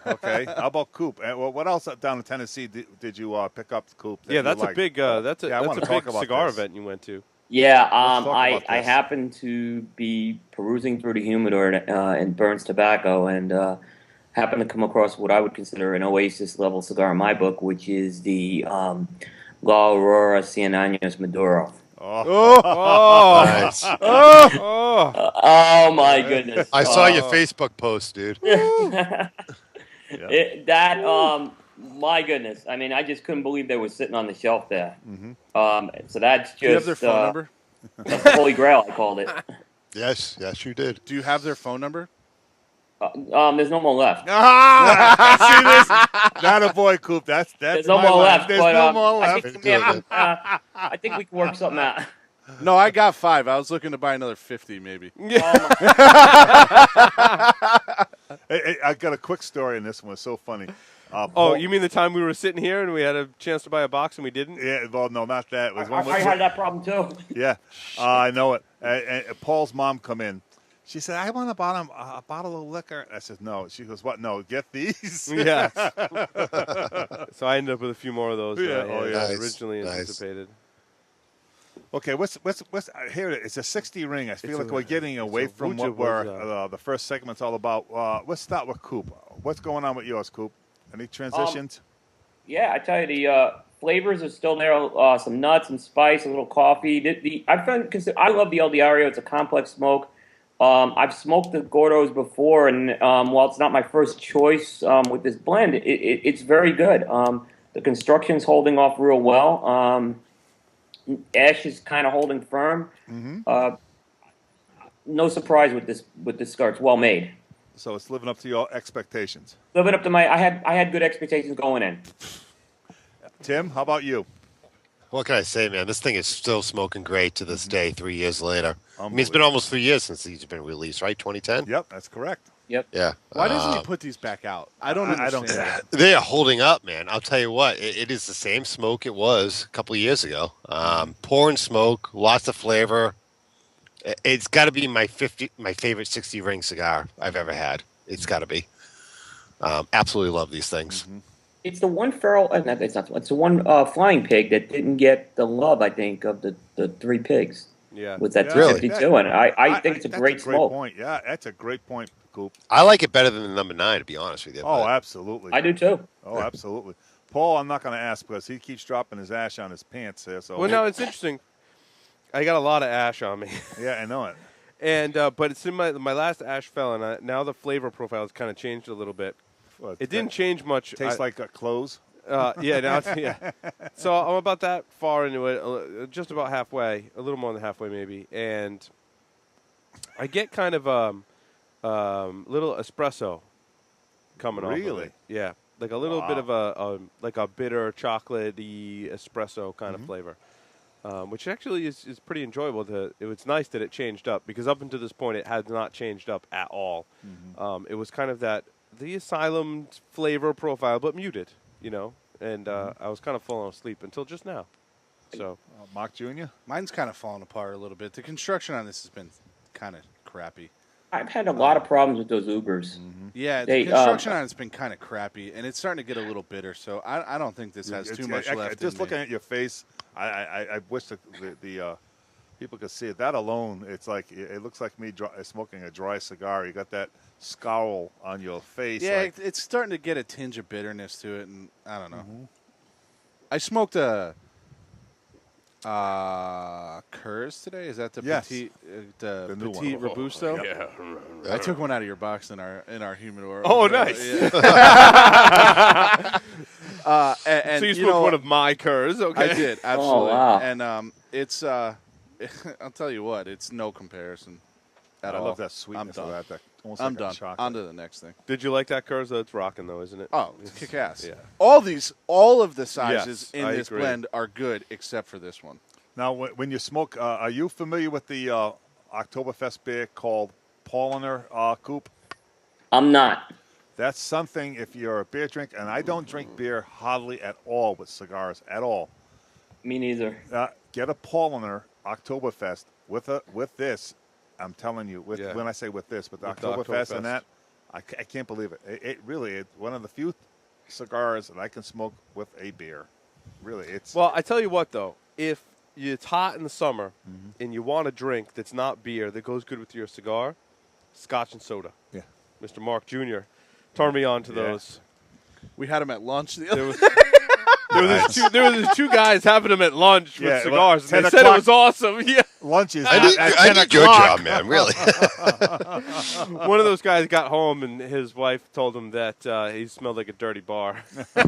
Okay. How about Coop? What else down in Tennessee did you pick up, Coop? Yeah, that's a big that's I a wanna big talk about cigar this. event you went to. Yeah, Let's talk about I this. happened to be perusing through the humidor in Burns Tobacco and happened to come across what I would consider an Oasis level cigar in my book, which is the La Aurora Cien Años Maduro. Oh, Nice. Oh my goodness! I saw your Facebook post, dude. My goodness. I mean, I just couldn't believe they were sitting on the shelf there. So that's just... Do you have their phone number? That's the Holy Grail, I called it. Yes, you did. Do you have their phone number? There's no more left. See this? Not a boy, Coop. That's There's no my more line. left. There's but, no more I left. think, I think we can work something out. No, I got 5. I was looking to buy another 50, maybe. Hey, I got a quick story in this one. It's so funny. You mean the time we were sitting here and we had a chance to buy a box and we didn't? Yeah, well, no, not that. It was I had that problem too. Yeah, I know it. And Paul's mom come in. She said, "I want a bottle of liquor." I said, "No." She goes, "What? No, get these." Yeah. So I ended up with a few more of those Yeah. than I had originally anticipated. Okay, what's here? It is. It's a 60 ring. I feel like we're getting away from Wuja what the first segment's all about. Let's start with Coop. What's going on with yours, Coop? Any transitions? Yeah, I tell you, the flavors are still there. Some nuts, some spice, a little coffee. I found, because I love the El Diario. It's a complex smoke. I've smoked the Gordos before, and while it's not my first choice with this blend, it's very good. The construction's holding off real well. Ash is kind of holding firm. No surprise with this cigar. It's well made. So it's living up to your expectations. Living up to I had good expectations going in. Tim, how about you? What can I say, man? This thing is still smoking great to this day, 3 years later. I mean, it's been almost 3 years since these have been released, right? 2010? Yep, that's correct. Yep. Yeah. Why doesn't he put these back out? I don't understand. They are holding up, man. I'll tell you what. It is the same smoke it was a couple of years ago. Pouring smoke, lots of flavor. It's got to be my favorite 60 ring cigar I've ever had. It's got to be. Absolutely love these things. It's the one feral. It's the one flying pig that didn't get the love, I think, of the 3 pigs. Yeah. With that Really? 252, and I think it's a great smoke. Point. Yeah, that's a great point, Coop. I like it better than the number 9, to be honest with you. Oh, but- absolutely. I do too. Oh, absolutely. Paul, I'm not going to ask because he keeps dropping his ash on his pants there. So Well, no, it's interesting. I got a lot of ash on me. yeah, I know it. And but it's in my last ash fell, and now the flavor profile has kind of changed a little bit. Well, It didn't change much. Tastes like clothes. Yeah, now it's, yeah. So I'm about that far into it, just about halfway, a little more than halfway maybe, and I get kind of little espresso coming off. Really? Of it. Yeah, like a little bit of a bitter chocolatey espresso kind of flavor. Which actually is pretty enjoyable. It's nice that it changed up because up until this point it had not changed up at all. It was kind of the asylum flavor profile, but muted, and I was kind of falling asleep until just now. So, Mark Jr.? Mine's kind of falling apart a little bit. The construction on this has been kind of crappy. I've had a lot of problems with those Ubers. Yeah, the construction on it's been kind of crappy, and it's starting to get a little bitter. So I don't think this has too much left. Just looking at your face, I wish the people could see it. That alone, it's like it looks like me smoking a dry cigar. You got that scowl on your face. Yeah, it's starting to get a tinge of bitterness to it, and I don't know. I smoked a Curse today. Is that the petite, the new petite one. Robusto? yeah. I took one out of your box in our humidor. Oh, nice. Yeah. and So you smoked one of my Curs, okay? I did, absolutely. Oh, wow. And it's I'll tell you what, it's no comparison at all. I love that sweetness I'm done. of that. Almost I'm like done. chocolate. On to the next thing. Did you like that Curs? It's rocking though, isn't it? Oh, it's kick ass. Yeah. All of the sizes Yes, in I this agree. blend are good except for this one. Now, when you smoke, are you familiar with the Oktoberfest beer called Paulaner Coop? I'm not. That's something if you're a beer drinker, and I don't drink beer hardly at all with cigars at all. Me neither. Get a Paulaner Oktoberfest with this. I'm telling you, Yeah. when I say with this, with the With the Oktoberfest Oktoberfest. and that, I can't believe it. It really is one of the few cigars that I can smoke with a beer. Really, it's Well, I tell you what though, if it's hot in the summer and you want a drink that's not beer that goes good with your cigar, Scotch and soda. Yeah. Mr. Mark Jr. turned me on to Yeah. those. We had them at lunch the There other was There was two guys having them at lunch Yeah, with cigars, and 10 they said it o'clock. was awesome. Yeah, Lunch is I at need 10 your o'clock. job, man. Really. one of those guys got home, and his wife told him that he smelled like a dirty bar. So you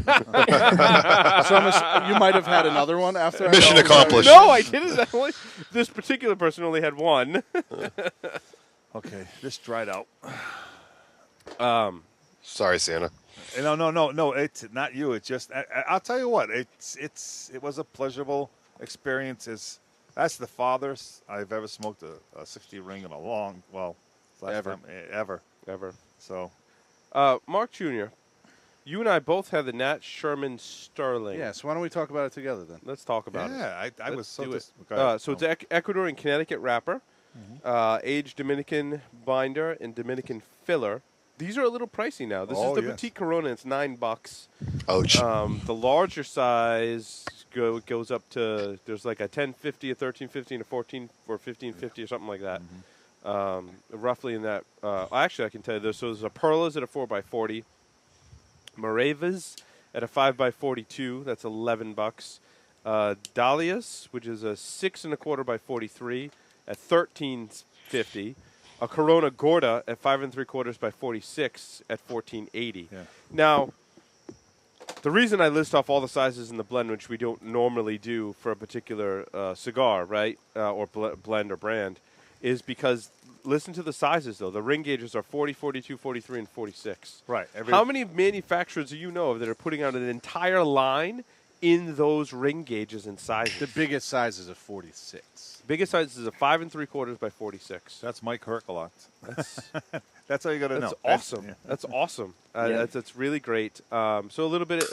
might have had another one after. Mission accomplished. No, I didn't. This particular person only had one. Okay, this dried out. Sorry, Santa. No. It's not you. It's just I'll tell you what. It was a pleasurable experience. That's the farthest I've ever smoked a 60 ring in a long ever. So, Mark Jr., you and I both have the Nat Sherman Sterling. Yeah, so why don't we talk about it together then? Let's talk about it. yeah, I was Let's so do just. it. So it's Ecuadorian Connecticut wrapper, aged Dominican binder and Dominican filler. These are a little pricey now. This is the boutique Corona. It's $9. Ouch. The larger size goes up to there's like a 1050, a 1350, and a 14 or 1550 or something like that. Roughly in that. Actually, I can tell you this. So there's a Perlas at a 4x40, Moravas at a 5x42. That's $11. Dahlias, which is a 6 1/4 by 43, at $13.50. A Corona Gorda at 5 3/4 by 46 at $14.80. Yeah. Now, the reason I list off all the sizes in the blend, which we don't normally do for a particular cigar, right, or blend or brand, is because listen to the sizes though. The ring gauges are 40, 42, 43, and 46. Right. How many manufacturers do you know of that are putting out an entire line in those ring gauges and sizes? The biggest size is a 46. Biggest size is a 5 3/4 by 46. That's Mike Herkelot. That's That's all you got to know. awesome. Yeah. That's awesome. Yeah. That's really great. So a little bit.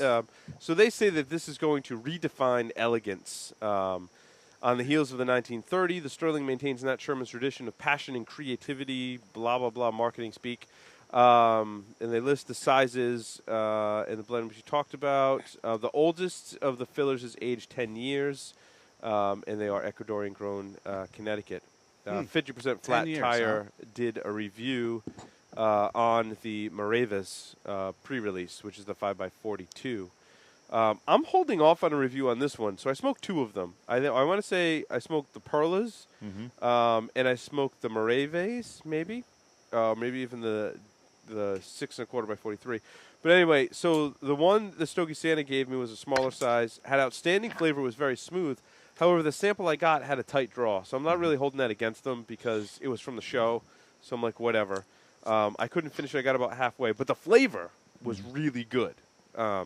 So they say that this is going to redefine elegance. On the heels of the 1930, the Sterling maintains Nat Sherman's tradition of passion and creativity. Blah blah blah. Marketing speak. And they list the sizes in the blend which you talked about. The oldest of the fillers is aged 10 years, and they are Ecuadorian-grown Connecticut. 50% Flat 10 years, Tire did a review on the Moravas pre-release, which is the 5x42. I'm holding off on a review on this one, so I smoked two of them. I want to say I smoked the Perlas, and I smoked the Moravas, maybe even the 6 1/4 by 43. But anyway, so the one the Stogie Santa gave me was a smaller size, had outstanding flavor, was very smooth. However, the sample I got had a tight draw, so I'm not really holding that against them because it was from the show. So I'm like, whatever. I couldn't finish it. I got about halfway, but the flavor was really good. The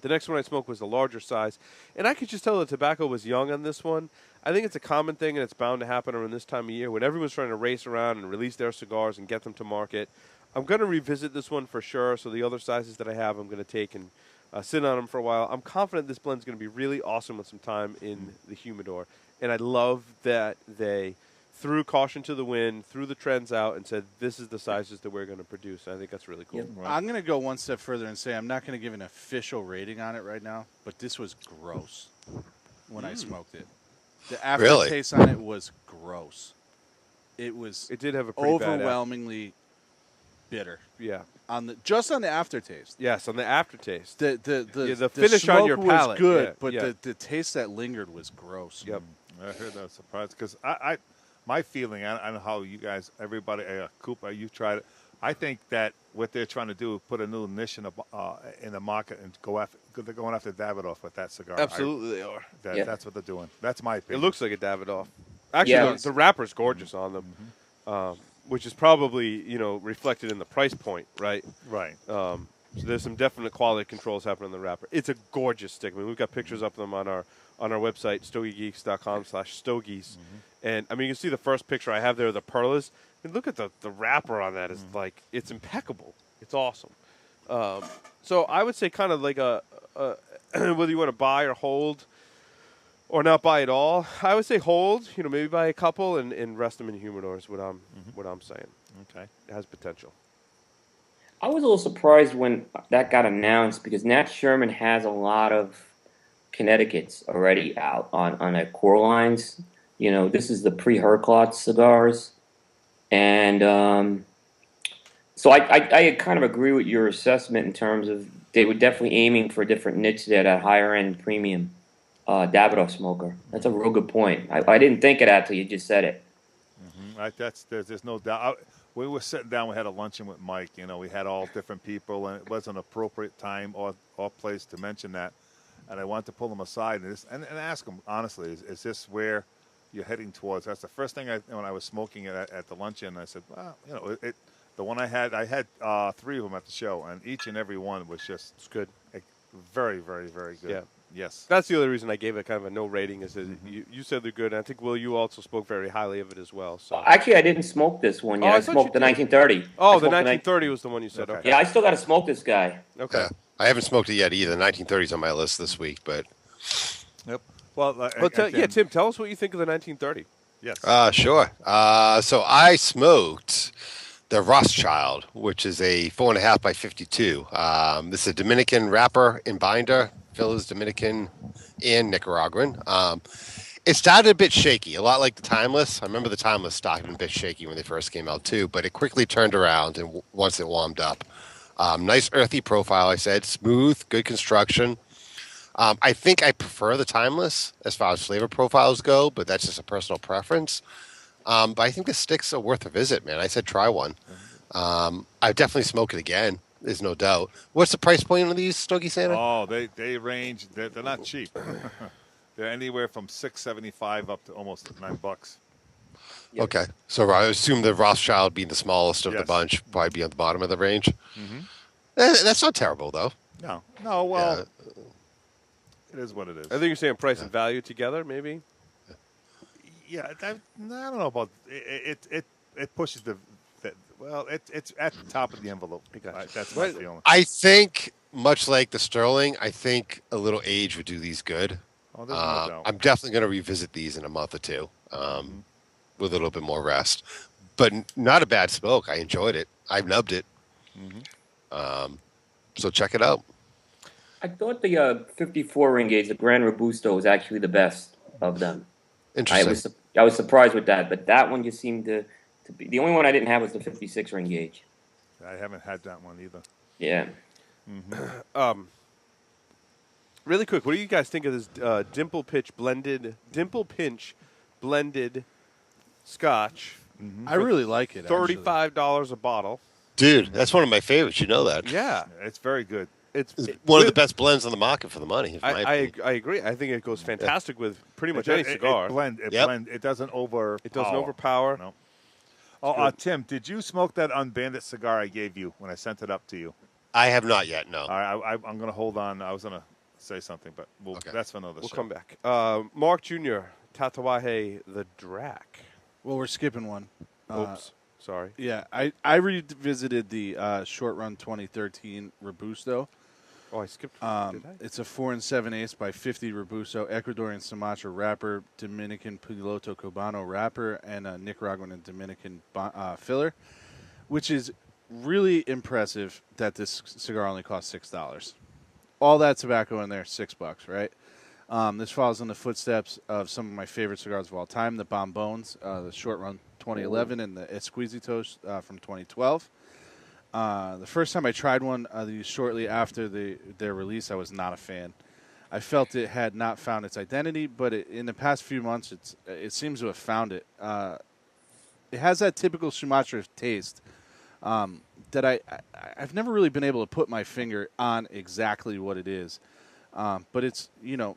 next one I smoked was the larger size, and I could just tell the tobacco was young on this one. I think it's a common thing, and it's bound to happen around this time of year when everyone's trying to race around and release their cigars and get them to market. I'm going to revisit this one for sure, so the other sizes that I have I'm going to take and sit on them for a while. I'm confident this blend's going to be really awesome with some time in the humidor, and I love that they threw caution to the wind, threw the trends out, and said, this is the sizes that we're going to produce. I think that's really cool. Yep. I'm going to go one step further and say I'm not going to give an official rating on it right now, but this was gross when I smoked it. The aftertaste on it was gross. It did have a pretty bad overwhelmingly bitter. Yeah. Just on the aftertaste. Yes, on the aftertaste. The finish on your smoke palate. was good, Yeah, but yeah. the taste that lingered was gross. Yep. I heard that surprise because my feeling, I don't know how you guys, everybody, Cooper, you've tried it. I think that what they're trying to do is put a new niche in the market and they're going after Davidoff with that cigar. Absolutely, they are. That's what they're doing. That's my It opinion. looks like a Davidoff. Actually, Yeah. the wrapper's gorgeous on them, which is probably reflected in the price point, right? right. So there's some definite quality controls happening in the wrapper. It's a gorgeous stick. I mean, we've got pictures of them on our website, stogiegeeks.com/stogies. And, I mean, you can see the first picture I have there of the Perlas. I mean, look at the wrapper on that. It's like, it's impeccable. It's awesome. So I would say kind of like whether you want to buy or hold or not buy at all, I would say hold, maybe buy a couple and rest them in humidors, what I'm saying. Okay. It has potential. I was a little surprised when that got announced because Nat Sherman has a lot of Connecticut's already out on their core lines. This is the pre-Herklot cigars. And So I kind of agree with your assessment in terms of they were definitely aiming for a different niche there, that higher end premium Davidoff smoker. That's a real good point. I didn't think of that till you just said it. There's no doubt. We were sitting down. We had a luncheon with Mike. You know, we had all different people, and it was an appropriate time or place to mention that. And I wanted to pull them aside and ask them honestly: is this where you're heading towards? That's the first thing when I was smoking it at the luncheon. I said, well, you know, the one I had 3 of them at the show, and each and every one was just It's good. very, very, very good. Yeah. Yes. That's the other reason I gave it kind of a no rating is that you said they're good. And I think, Will, you also spoke very highly of it as well. So Actually, I didn't smoke this one yet. I I thought smoked you the did. 1930. Oh, I the smoked 1930 was the one you said. Okay. Okay. Yeah, I still got to smoke this guy. Okay. Yeah. I haven't smoked it yet either. 1930's on my list this week, but Yep. Well, Tim, tell us what you think of the 1930. Yes. sure. So I smoked the Rothschild, which is a 4.5 by 52. This is a Dominican wrapper and binder. Phil is Dominican and Nicaraguan. It started a bit shaky, a lot like the Timeless. I remember the Timeless started a bit shaky when they first came out too, but it quickly turned around and once it warmed up. Nice earthy profile, I said. Smooth, good construction. I think I prefer the Timeless as far as flavor profiles go, but that's just a personal preference. But I think the sticks are worth a visit, man. I said try one. I definitely smoke it again. There's no doubt. What's the price point on these, Stogie Santa? Oh, they range. They're not cheap. They're anywhere from $6.75 up to almost $9. Okay. So I assume the Rothschild being the smallest of the Yes. bunch, probably be on the bottom of the range. That's not terrible, though. No. Well, it is what it is. I think you're saying price and value together, maybe. Yeah, I don't know about it. It pushes the well. It's at the top of the envelope. That's my feeling. I think, much like the Sterling, I think a little age would do these good. Oh, there's no doubt. I'm definitely going to revisit these in a month or two with a little bit more rest. But not a bad smoke. I enjoyed it. I nubbed it. So check it out. I thought the 54 ring gauge, the Grand Robusto, was actually the best of them. Interesting. I was surprised with that, but that one just seemed to be the only one I didn't have was the 56 ring gauge. I haven't had that one either. Yeah. Really quick, what do you guys think of this Dimple Pinch blended Scotch? I really like it. actually. $35 a bottle. Dude, that's one of my favorites. You know that. Yeah, It's very good. it's One of the best blends on the market for the money. in my I opinion. agree. I think it goes fantastic with pretty much It- any it- cigar. It blend. Yep. It doesn't over. It doesn't overpower. No. Oh, Tim, did you smoke that Unbandit cigar I gave you when I sent it up to you? I have not yet, no. All right, I'm going to hold on. I was going to say something, but Okay. that's for another We'll show. come back. Mark Jr., Tatawahe the Drac. Well, we're skipping one. Oops, sorry. Yeah, I revisited the Short Run 2013 Robusto. Oh, I skipped. Did I? It's a 4 7/8 by 50 Robusto, Ecuadorian Sumatra wrapper, Dominican Piloto Cubano wrapper, and a Nicaraguan and Dominican filler, which is really impressive that this cigar only costs $6. All that tobacco in there, $6, right? This follows in the footsteps of some of my favorite cigars of all time, the Bombones, the Short Run 2011, and the Esquisitos from 2012. The first time I tried one shortly after their release, I was not a fan. I felt it had not found its identity, but in the past few months, it seems to have found it. It has that typical Sumatra taste that I've never really been able to put my finger on exactly what it is. But it's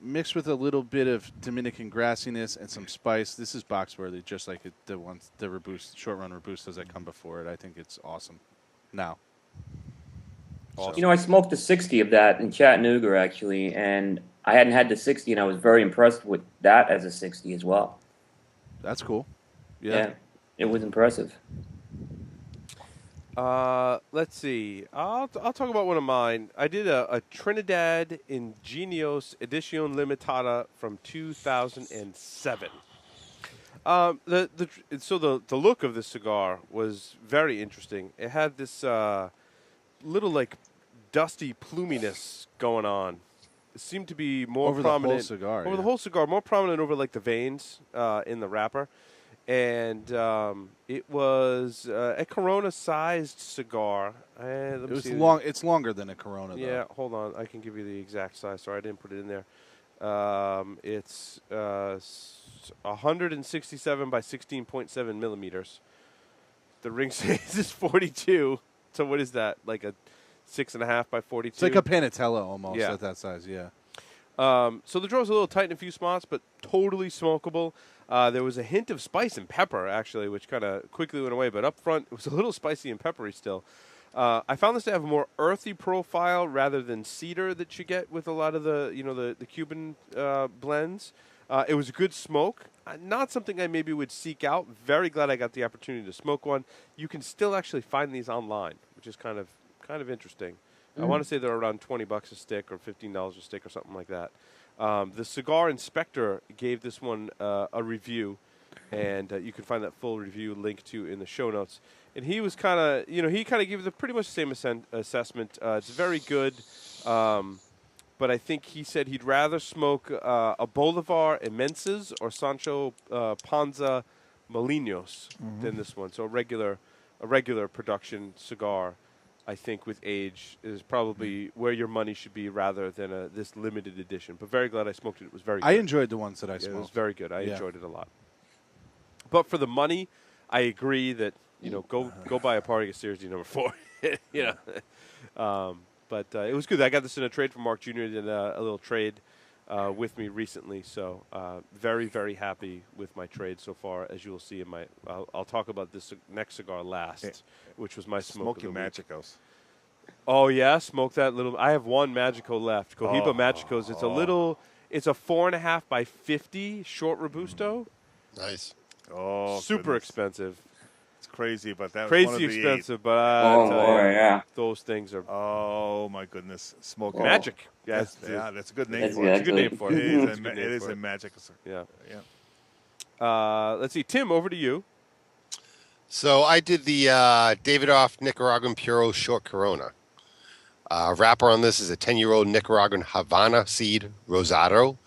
mixed with a little bit of Dominican grassiness and some spice. This is box worthy, just like the Short Run Robustos that come before it. I think it's awesome. Now, I smoked the 60 of that in Chattanooga, actually, and I hadn't had the 60, and I was very impressed with that as a 60 as well. that's cool. Yeah, it was impressive. Let's see. I'll talk about one of mine. I did a Trinidad Ingenios Edición Limitada from 2007. The look of this cigar was very interesting. It had this little like dusty pluminess going on. It seemed to be more Over the whole prominent cigar, over yeah. the whole cigar, more prominent over like the veins in the wrapper. and it was a Corona-sized cigar. It was long. It's longer than a Corona, though. Yeah, hold on. I can give you the exact size. Sorry, I didn't put it in there. It's 167 by 16.7 millimeters. The ring size is 42. So what is that? Like a 6.5 by 42? It's like a Panatella almost Yeah. at that size, yeah. So the draw's a little tight in a few spots, but totally smokable. There was a hint of spice and pepper, actually, which kind of quickly went away. But up front, it was a little spicy and peppery still. I found this to have a more earthy profile rather than cedar that you get with a lot of the Cuban blends. It was a good smoke. Not something I maybe would seek out. Very glad I got the opportunity to smoke one. You can still actually find these online, which is kind of interesting. I want to say they're around $20 a stick or $15 a stick or something like that. The Cigar Inspector gave this one a review, and you can find that full review linked to in the show notes. And he was kind of, he kind of gave the pretty much the same assessment. It's very good, but I think he said he'd rather smoke a Bolivar Immenses or Sancho Panza Molinos than this one. So a regular production cigar, I think, with age is probably where your money should be rather than this limited edition. But very glad I smoked it. It was very good. I enjoyed the ones that I smoked. It was very good. I enjoyed it a lot. But for the money, I agree that, go buy a Party Series number 4. But it was good. I got this in a trade from Mark Jr. Did a little trade with me recently. So very, very happy with my trade so far, as you will see in my I'll talk about this next cigar last, which was my smoke Smoking Magicos. Oh, yeah, smoke that little. I have one Magico left. Cohiba Magicos. It's a 4.5 by 50 short Robusto. Nice. Oh, Super goodness. expensive. It's crazy, but that was Crazy one of the expensive, but I tell you, yeah. those things are Oh my goodness, smoking magic. That's a good name That's for it. It's a good name for it. It is a magic. Yeah. Yeah. Let's see. Tim, over to you. So I did the Davidoff Nicaraguan Puro Short Corona. Wrapper on this is a 10-year-old Nicaraguan Havana seed Rosado.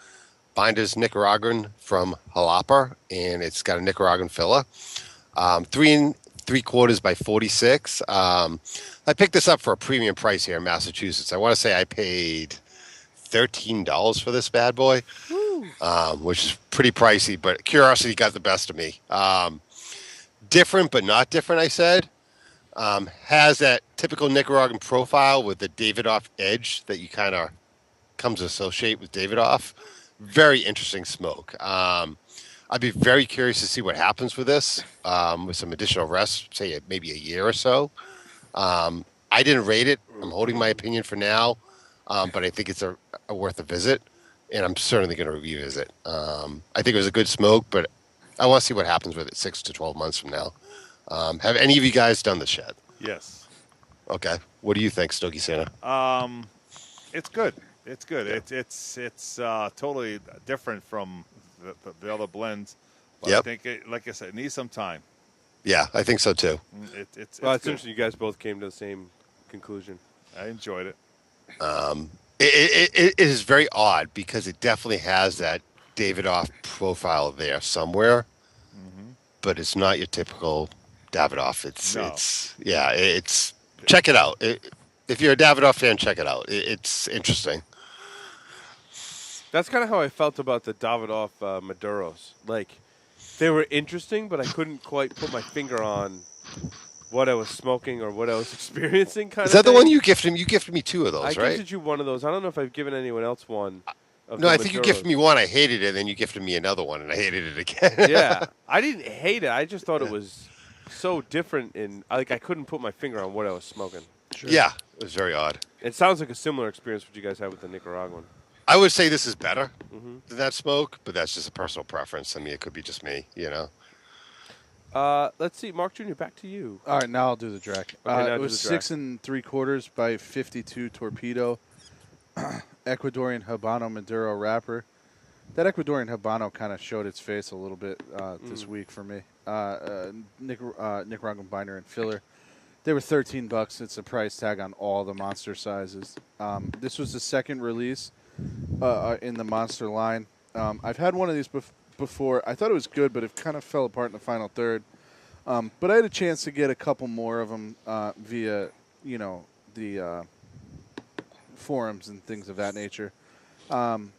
Binder's Nicaraguan from Jalapa, and it's got a Nicaraguan filler. 3 3/4 by 46. I picked this up for a premium price here in Massachusetts. I want to say I paid $13 for this bad boy, which is pretty pricey, but curiosity got the best of me. Different, but not different, I said. Has that typical Nicaraguan profile with the Davidoff edge that you kind of come to associate with Davidoff. Very interesting smoke. I'd be very curious to see what happens with this with some additional rest, say maybe a year or so. I didn't rate it. I'm holding my opinion for now, but I think it's a worth a visit, and I'm certainly going to revisit. I think it was a good smoke, but I want to see what happens with it 6 to 12 months from now. Have any of you guys done this yet? Yes. Okay. What do you think, Stogie Santa? It's good. It's good. Yeah. It's totally different from the other blends. But I think, like I said, it needs some time. Yeah, I think so too. It's interesting. You guys both came to the same conclusion. I enjoyed it. It is very odd because it definitely has that Davidoff profile there somewhere, but it's not your typical Davidoff. It's check it out. If you're a Davidoff fan, check it out. It's interesting. That's kind of how I felt about the Davidoff Maduros. Like, they were interesting, but I couldn't quite put my finger on what I was smoking or what I was experiencing. Is that the one you gifted me? You gifted me 2 of those, right? I gifted you one of those. I don't know if I've given anyone else one. No, I think you gifted me one. I hated it, and then you gifted me another one, and I hated it again. Yeah, I didn't hate it. I just thought it was so different, and I couldn't put my finger on what I was smoking. Sure. Yeah, it was very odd. It sounds like a similar experience what you guys had with the Nicaraguan. I would say this is better than that smoke, but that's just a personal preference. I mean, it could be just me, Let's see, Mark Jr., back to you. All right, now I'll do the Drac. Okay, it was 6 3/4 by 52 Torpedo, Ecuadorian Habano Maduro wrapper. That Ecuadorian Habano kind of showed its face a little bit this week for me. Nicaraguan binder and filler. They were $13. It's a price tag on all the monster sizes. This was the second release in the monster line. I've had one of these before. I thought it was good, but it kind of fell apart in the final third. But I had a chance to get a couple more of them via, the forums and things of that nature. And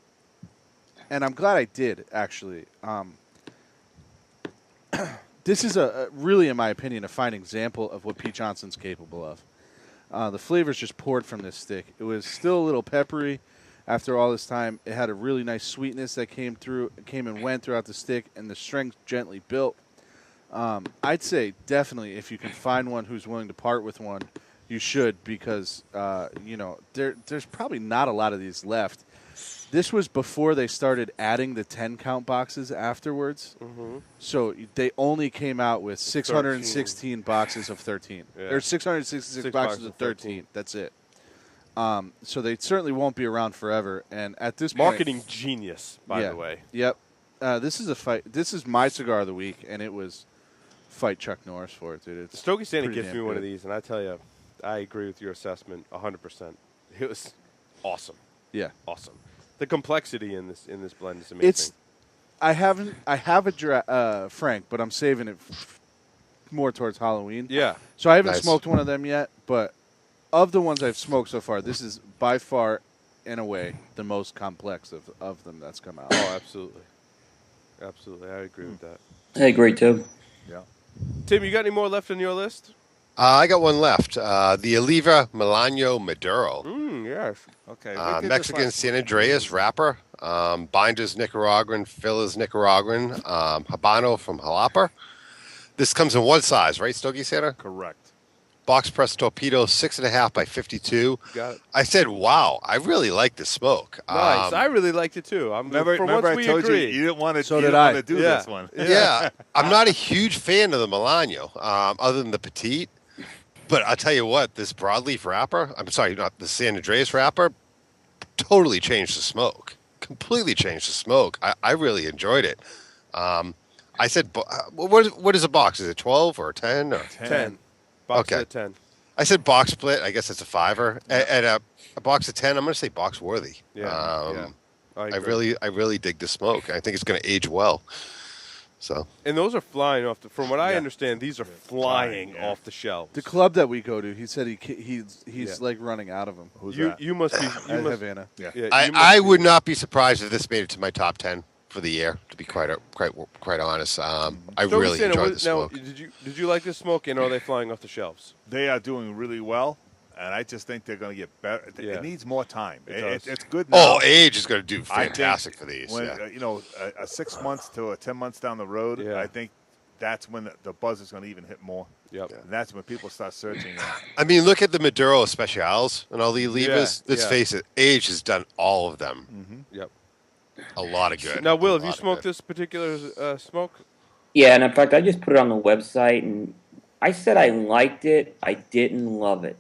I'm glad I did, actually. This is really, in my opinion, a fine example of what Pete Johnson's capable of. The flavors just poured from this stick. It was still a little peppery after all this time. It had a really nice sweetness that came and went throughout the stick, and the strength gently built. I'd say definitely if you can find one who's willing to part with one, you should, because there's probably not a lot of these left. This was before they started adding the 10-count boxes afterwards. Mm-hmm. So they only came out with 616 boxes of 13. Yeah. Or 666 boxes of 13. That's it. So they certainly won't be around forever. And at this marketing point, genius, by the way. Yep. This is a fight. This is my cigar of the week, and it was fight Chuck Norris for it, dude. Stogie Santa gives me one of these, and I tell you, I agree with your assessment 100%. It was awesome. Yeah. Awesome. The complexity in this blend is amazing. I have a Frank, but I'm saving it more towards Halloween. Yeah. So I haven't smoked one of them yet, but of the ones I've smoked so far, this is by far, in a way, the most complex of them that's come out. Oh, absolutely. Absolutely. I agree with that. I agree, too. Yeah. Tim, you got any more left on your list? I got one left. The Oliva Milano Maduro. Yes. Okay. Mexican San Andreas wrapper. Binder's Nicaraguan, fillers Nicaraguan. Habano from Jalapa. This comes in one size, right, Stogie Santa? Correct. Box press torpedo, 6.5 by 52. Got it. I said, wow, I really like the smoke. Nice. I really liked it, too. Remember I told you didn't want to do this one. Yeah. I'm not a huge fan of the Milano, other than the petite. But I'll tell you what, this broadleaf wrapper, I'm sorry, not the San Andreas wrapper, totally changed the smoke. Completely changed the smoke. I really enjoyed it. I said, what is a box? Is it 12 or 10? Or 10. Box okay. of 10. I said box split. I guess it's a $5. And a box of 10, I'm going to say box worthy. Yeah. I really dig the smoke. I think it's going to age well. So. And those are flying off. From what I understand, these are flying off the shelves. The club that we go to, he said he's like running out of them. Who's that? You must be. Havana. Yeah. I would not be surprised if this made it to my top 10 for the year. To be quite honest, I really enjoyed the smoke. Now, did you like this smoke? And are they flying off the shelves? They are doing really well. And I just think they're going to get better. Yeah. It needs more time. It's good Oh, now. age is going to do fantastic for these. When, 6 months to 10 months down the road, I think that's when the buzz is going to even hit more. Yep. And that's when people start searching. I mean, look at the Maduro Specials and all the Olivas. Let's face it, age has done all of them. Mm-hmm. Yep. A lot of good. Now, Will, have you smoked this particular smoke? Yeah, and in fact, I just put it on the website, and I said I liked it. I didn't love it.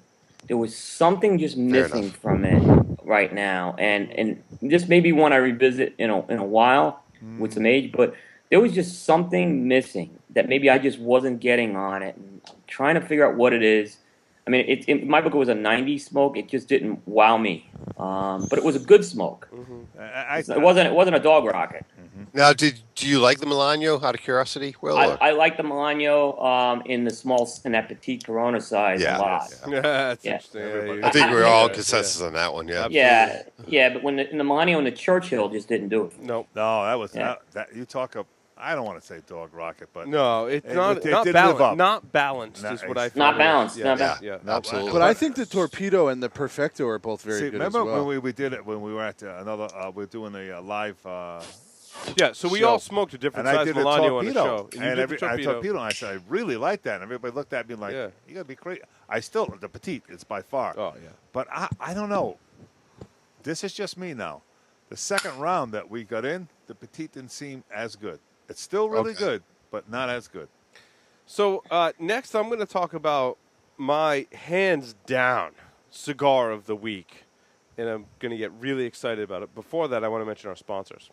There was something just missing from it right now, and this may be one I revisit in a while with some age, but there was just something missing that maybe I just wasn't getting on it. And I'm trying to figure out what it is. I mean, in my book, it was a 90s smoke. It just didn't wow me, but it was a good smoke. Mm-hmm. It wasn't a dog rocket. Mm-hmm. Now, do you like the Milano out of curiosity, Will? I like the Milano in that petite Corona size a lot. Yeah, that's interesting. I think we're all consensus on that one. Yeah. Yeah, but when the Milano and the Churchill just didn't do it. No, that was that you talk of. I don't want to say dog rocket, but no, it's not balanced. Not balanced is what I feel. Not balanced. Yeah, absolutely. But I think the Torpedo and the Perfecto are both very good remember as well. when we did it when we were at another? We were doing a live. So we all smoked a different size Milano on the show. And I torpedo, and I said I really like that. And everybody looked at me like, "You gotta be crazy." The petite is by far. Oh yeah. But I don't know. This is just me now. The second round that we got in, the petite didn't seem as good. It's still really good, but not as good. So next, I'm going to talk about my hands down cigar of the week, and I'm going to get really excited about it. Before that, I want to mention our sponsors.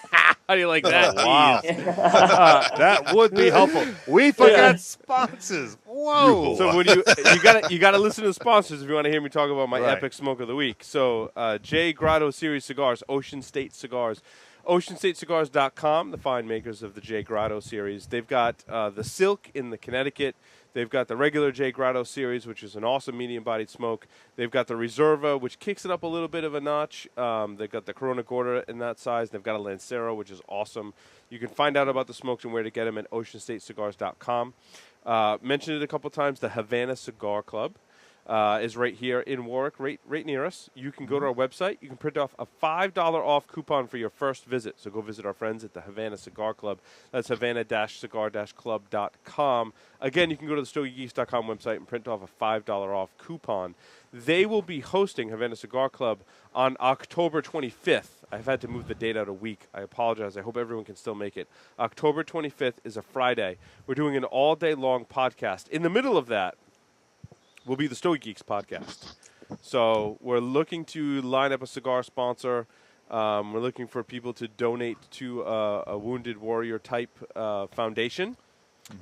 How do you like that? Wow, that would be helpful. We forgot sponsors. Whoa! So when you got to listen to the sponsors if you want to hear me talk about my epic smoke of the week. So J Grotto Series cigars, Ocean State Cigars. OceanStateCigars.com, the fine makers of the J. Grotto series. They've got the Silk in the Connecticut. They've got the regular J. Grotto series, which is an awesome medium-bodied smoke. They've got the Reserva, which kicks it up a little bit of a notch. They've got the Corona Gorda in that size. They've got a Lancero, which is awesome. You can find out about the smokes and where to get them at OceanStateCigars.com. Mentioned it a couple times, the Havana Cigar Club. Is right here in Warwick, right near us. You can go to our website. You can print off a $5 off coupon for your first visit. So go visit our friends at the Havana Cigar Club. That's havana-cigar-club.com. Again, you can go to the StogieGeeks.com website and print off a $5 off coupon. They will be hosting Havana Cigar Club on October 25th. I've had to move the date out a week. I apologize. I hope everyone can still make it. October 25th is a Friday. We're doing an all-day-long podcast. In the middle of that will be the Stogie Geeks podcast. So we're looking to line up a cigar sponsor. We're looking for people to donate to a Wounded Warrior type foundation.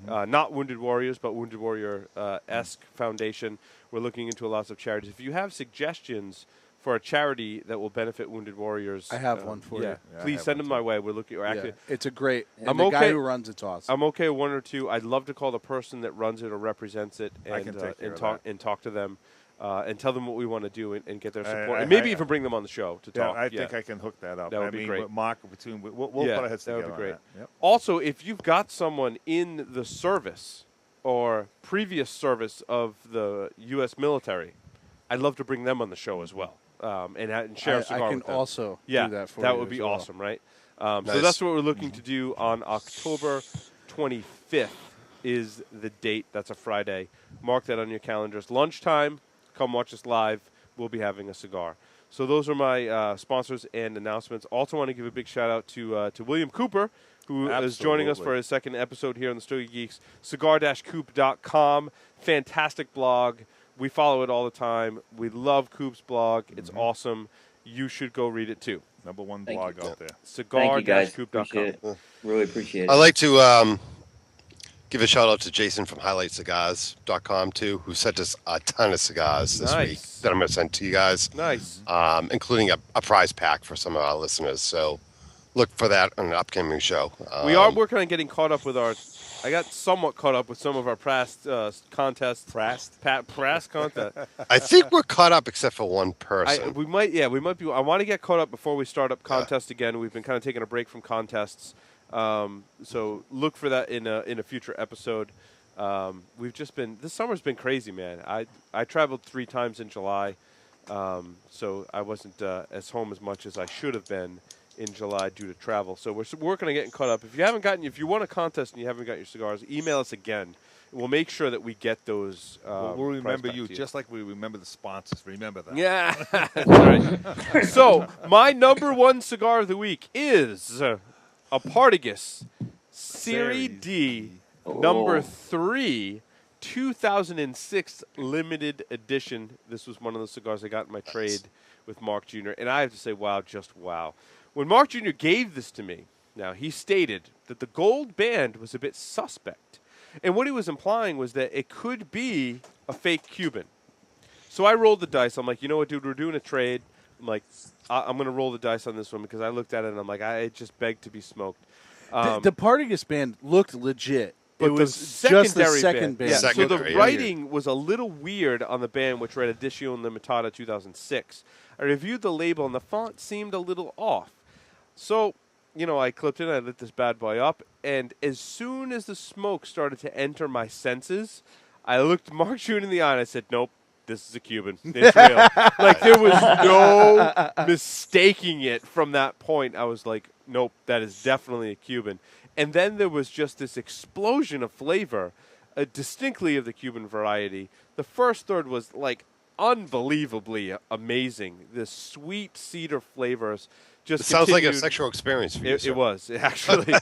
Not Wounded Warriors, but Wounded Warrior-esque foundation. We're looking into lots of charities. If you have suggestions for a charity that will benefit Wounded Warriors, I have one for you. Yeah, please send them my way. We're looking. Yeah, it's a great. And I'm the guy okay- who runs it's awesome. I'm okay with one or two. I'd love to call the person that runs it or represents it I can take care of and talk to them and tell them what we want to do and get their support. I- and maybe I- even bring them on the show to talk. I think I can hook that up. That would be great. With Mark, we'll Yeah, put our heads that together would be great. on that. Yep. Also, if you've got someone in the service or previous service of the U.S. military, I'd love to bring them on the show as well and share a cigar I can with them. also Yeah, do that for you. that would as be well. awesome, right? So Nice. that's what we're looking to do on October 25th is the date. That's a Friday. Mark that on your calendars. Lunchtime, come watch us live. We'll be having a cigar. So those are my sponsors and announcements. Also want to give a big shout-out to William Cooper, who is joining us for his second episode here on the Stogie Geeks. Cigar-coop.com. Fantastic blog. We follow it all the time. We love Coop's blog. It's awesome. You should go read it, too. Number one Thank blog you. out there. Thank you, guys. Cigar-coop.com. Appreciate it. Really appreciate it. I'd like to give a shout out to Jason from HighlightCigars.com too, who sent us a ton of cigars this week Nice. that I'm going to send to you guys, Nice. including a prize pack for some of our listeners. So look for that on an upcoming show. We are working on getting caught up with our. I got somewhat caught up with some of our past contests. Prast contest. I think we're caught up except for one person. We might be. I want to get caught up before we start up contests again. We've been kind of taking a break from contests, so look for that in a future episode. We've just been. This summer's been crazy, man. I traveled 3 times in July, so I wasn't as home as much as I should have been in July due to travel. So we're working on getting caught up. If you want a contest and you haven't got your cigars, email us again. We'll make sure that we get those. We'll prize remember back you to just like we remember the sponsors. Remember that. Yeah, that's right. So my number one cigar of the week is a Partagas Serie D number 3, 2006 limited edition. This was one of the cigars I got in my trade with Mark Jr. And I have to say, wow, just wow. When Mark Jr. gave this to me, now he stated that the gold band was a bit suspect. And what he was implying was that it could be a fake Cuban. So I rolled the dice. I'm like, you know what, dude, we're doing a trade. I'm like, I'm going to roll the dice on this one because I looked at it and I'm like, I just begged to be smoked. The Partagas band looked legit. But It was the just the secondary second band. Yeah, so the Secondary, yeah. writing was a little weird on the band, which read Edition Limitada 2006. I reviewed the label, and the font seemed a little off. So, I clipped it, and I lit this bad boy up, and as soon as the smoke started to enter my senses, I looked Mark Jr. in the eye, and I said, nope, this is a Cuban. It's real. Like, there was no mistaking it from that point. I was like, nope, that is definitely a Cuban. And then there was just this explosion of flavor, distinctly of the Cuban variety. The first third was, like, unbelievably amazing. The sweet cedar flavors just It sounds like a continued. sexual experience for you. It sir. was, actually.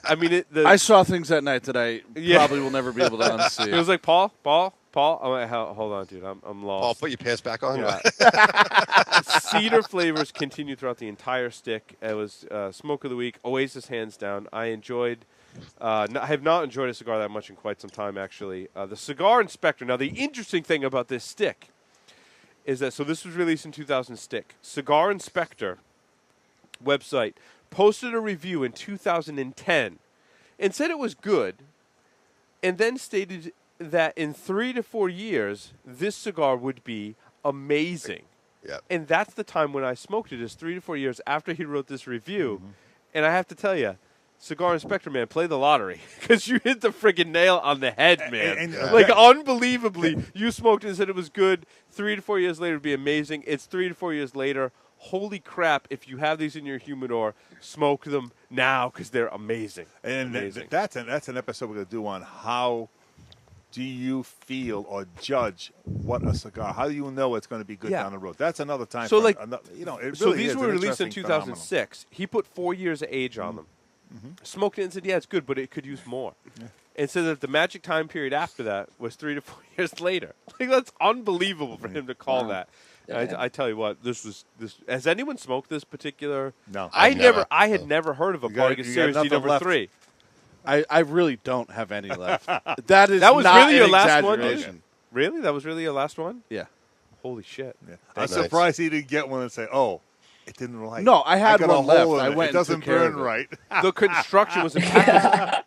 I mean, I saw things that night that I Yeah. probably will never be able to unsee. it was like, Paul. I'm like, hold on, dude. I'm lost. Paul, put your pants back on. Yeah. Cedar flavors continue throughout the entire stick. It was smoke of the week. Oasis, hands down. I have not enjoyed a cigar that much in quite some time, actually. The Cigar Inspector. Now, the interesting thing about this stick is that, so this was released in 2000 stick. Cigar Inspector website posted a review in 2010 and said it was good, and then stated that in 3 to 4 years, this cigar would be amazing. Yep. And that's the time when I smoked it, is 3 to 4 years after he wrote this review. And I have to tell you, Cigar Inspector, man, play the lottery, because you hit the friggin' nail on the head, man. Like, unbelievably, you smoked it and said it was good. 3 to 4 years later, it would be amazing. It's 3 to 4 years later. Holy crap, if you have these in your humidor, smoke them now, because they're amazing. And amazing. that's an episode we're going to do on how do you feel or judge what a cigar, how do you know it's going to be good down the road? That's another time. So, for like, it really so these is were an released in interesting 2006. He put 4 years of age on them. Smoked it and said, yeah, it's good, but it could use more. And said that the magic time period after that was 3 to 4 years later. Like, that's unbelievable for him to call that. I tell you what, this. Has anyone smoked this particular? No, I had never heard of a Partagas Series D number 3. I really don't have any left. That was not really your last one, exaggeration. Really? That was really your last one? Yeah. Holy shit. Yeah. I'm surprised he didn't get one and say, "Oh, it didn't like." No, I had got one a hole left. in I it. went It doesn't burn right. The construction was impeccable.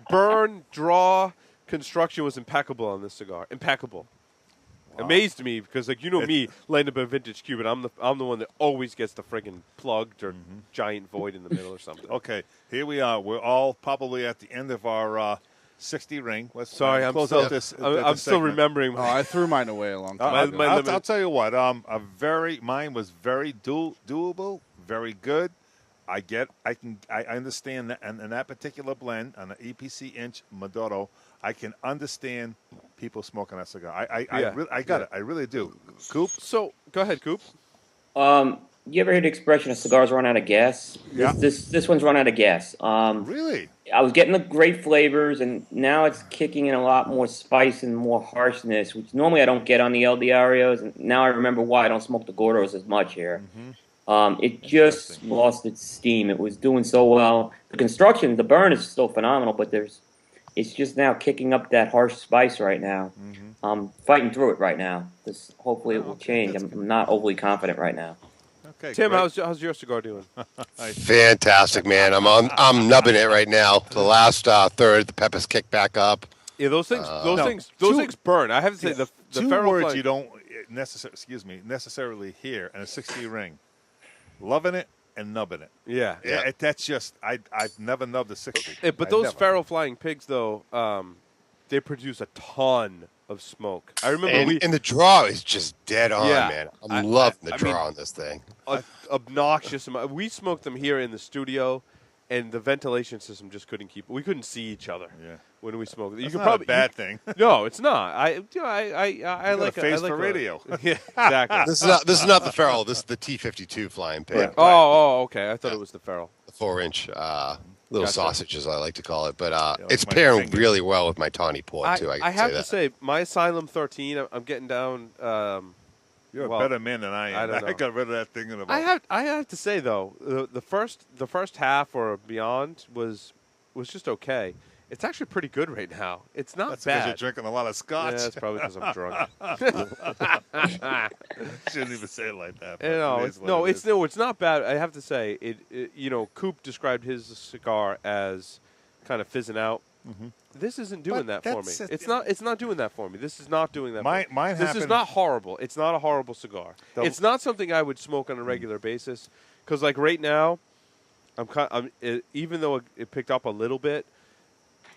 Burn, draw, construction was impeccable on this cigar. Impeccable. Amazed me because, like, you know me, lighting up a vintage Cuban. I'm the one that always gets the friggin' plugged or giant void in the middle or something. Okay, here we are. We're all probably at the end of our 60 ring. Let's Sorry, I'm close out this. I'm still remembering. Oh, I threw mine away a long time ago. I'll tell you what. Mine was very doable, very good. I understand that, and in that particular blend on the EPC Inch Maduro, I can understand people smoking that cigar. I got it. I really do. Coop. So go ahead, Coop. You ever heard the expression "a cigar's run out of gas"? Yeah. This one's run out of gas. Really? I was getting the great flavors, and now it's kicking in a lot more spice and more harshness, which normally I don't get on the El Diarios. And now I remember why I don't smoke the Gordos as much here. It just lost its steam. It was doing so well. The construction, the burn is still phenomenal, but it's just now kicking up that harsh spice right now. I'm fighting through it right now. Hopefully it will change. I'm not overly confident right now. Okay, Tim, great. how's your cigar doing? Fantastic, man. I'm nubbing it right now. The last third, the peppers kick back up. Yeah, those things burn. I have to say the two feral words flame- you don't necessarily hear in a 60 ring: loving it and nubbing it. Yeah. That's just I've never nubbed a 60. But those feral flying pigs, though, they produce a ton of smoke. I remember and the draw is just dead on, Yeah. man. I'm loving the I draw mean, on this thing. obnoxious amount. We smoked them here in the studio, and the ventilation system just couldn't keep. We couldn't see each other. Yeah. When we smoked. That's not a bad thing. No, it's not. I like a face for radio. Yeah, exactly. This is not the feral. This is the T52 flying pig. Right. Oh, okay. I thought it was the feral. The 4-inch little Gotcha. sausage, as I like to call it. But like it's my pairing finger. really well with my tawny port, too. I have to say, my Asylum 13, I'm getting down. You're a better man than I am. I don't know. I got rid of that thing in about. I have to say though, the first half or beyond was just okay. It's actually pretty good right now. It's not That's because bad. you're drinking a lot of scotch. Yeah, that's probably because I'm drunk. Shouldn't even say it like that. It's not bad. I have to say, Coop described his cigar as kind of fizzing out. This isn't doing that for me. It's not doing that for me. This is not doing that. Mine this is happened- not horrible. It's not a horrible cigar. It's not something I would smoke on a regular basis. Because like right now, even though it picked up a little bit,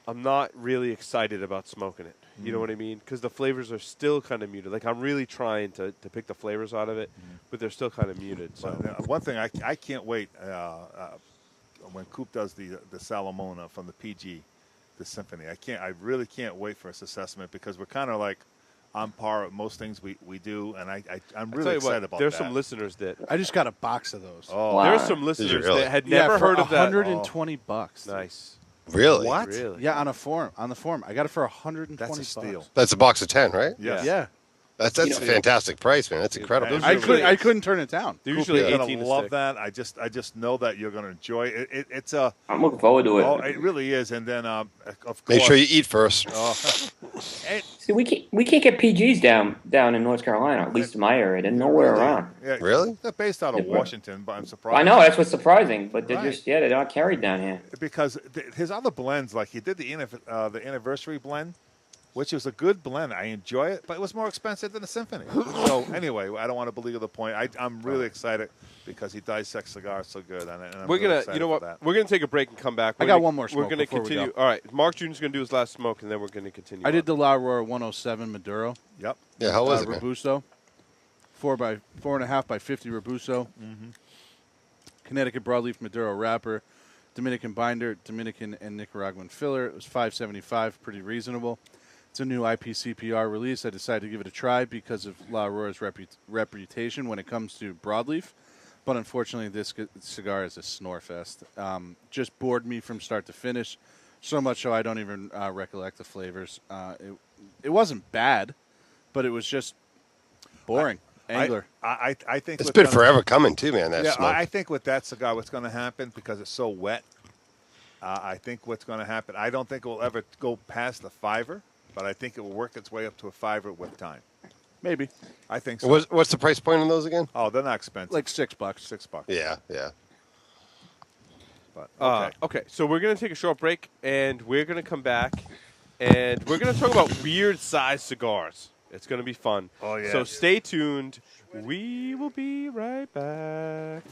I'm not really excited about smoking it. You know what I mean? Because the flavors are still kind of muted. Like I'm really trying to pick the flavors out of it, but they're still kind of muted. So One thing I can't wait when Coop does the Salamona from the PG, the Symphony. I really can't wait for its assessment because we're kind of like on par with most things we do, and I'm really excited about that. There's some listeners that I just got a box of those. Oh, Wow. there's some listeners really? that had never heard of that. $120. Nice. Really? What? Really? Yeah, on the forum. I got it for $120. That's a steal. That's a box of 10, right? Yes. Yeah. That's a fantastic price, man. That's incredible. Those I couldn't turn it down. They're Coop, usually you're 18 gonna to love stick. that. I just know that you're gonna enjoy it. It's a I'm looking forward to it. it really is. And then of course, Make sure you eat first. See, we can't get PGs down in North Carolina, at least in my area. They're nowhere around. Yeah, Really? They're based out of Washington, but I'm surprised. I know that's what's surprising, but they're Right. they're not carried down here. Because his other blends, like he did the anniversary blend, which was a good blend. I enjoy it, but it was more expensive than the Symphony. So anyway, I don't want to belittle the point. I'm really excited because he dissects cigars so good, and I'm We're really gonna, excited you know for what? that. We're gonna take a break and come back. I got one more smoke We're gonna before we continue. go. All right, Mark Jr.'s gonna do his last smoke, and then we're gonna continue. I did on. the La Aurora 107 Maduro. Yep. Yeah, how was it, man? Robusto. 4.5 by 50 Robusto. Connecticut broadleaf Maduro wrapper. Dominican binder, Dominican and Nicaraguan filler. It was $5.75, pretty reasonable. It's a new IPCPR release. I decided to give it a try because of La Aurora's reputation when it comes to broadleaf. But unfortunately, this cigar is a snore fest. Just bored me from start to finish, so much so I don't even recollect the flavors. It wasn't bad, but it was just boring. Angler. I think It's what's been gonna- forever coming, too, man, that Yeah, smoke. I think with that cigar, what's going to happen because it's so wet. I think what's going to happen. I don't think it will ever go past the $5, but I think it will work its way up to a $5 with time. Maybe. I think so. What's the price point on those again? Oh, they're not expensive. Like $6. $6. Yeah, yeah. But okay. Okay, so we're going to take a short break, and we're going to come back, and we're going to talk about weird size cigars. It's going to be fun. Oh, yeah. So stay tuned. We will be right back.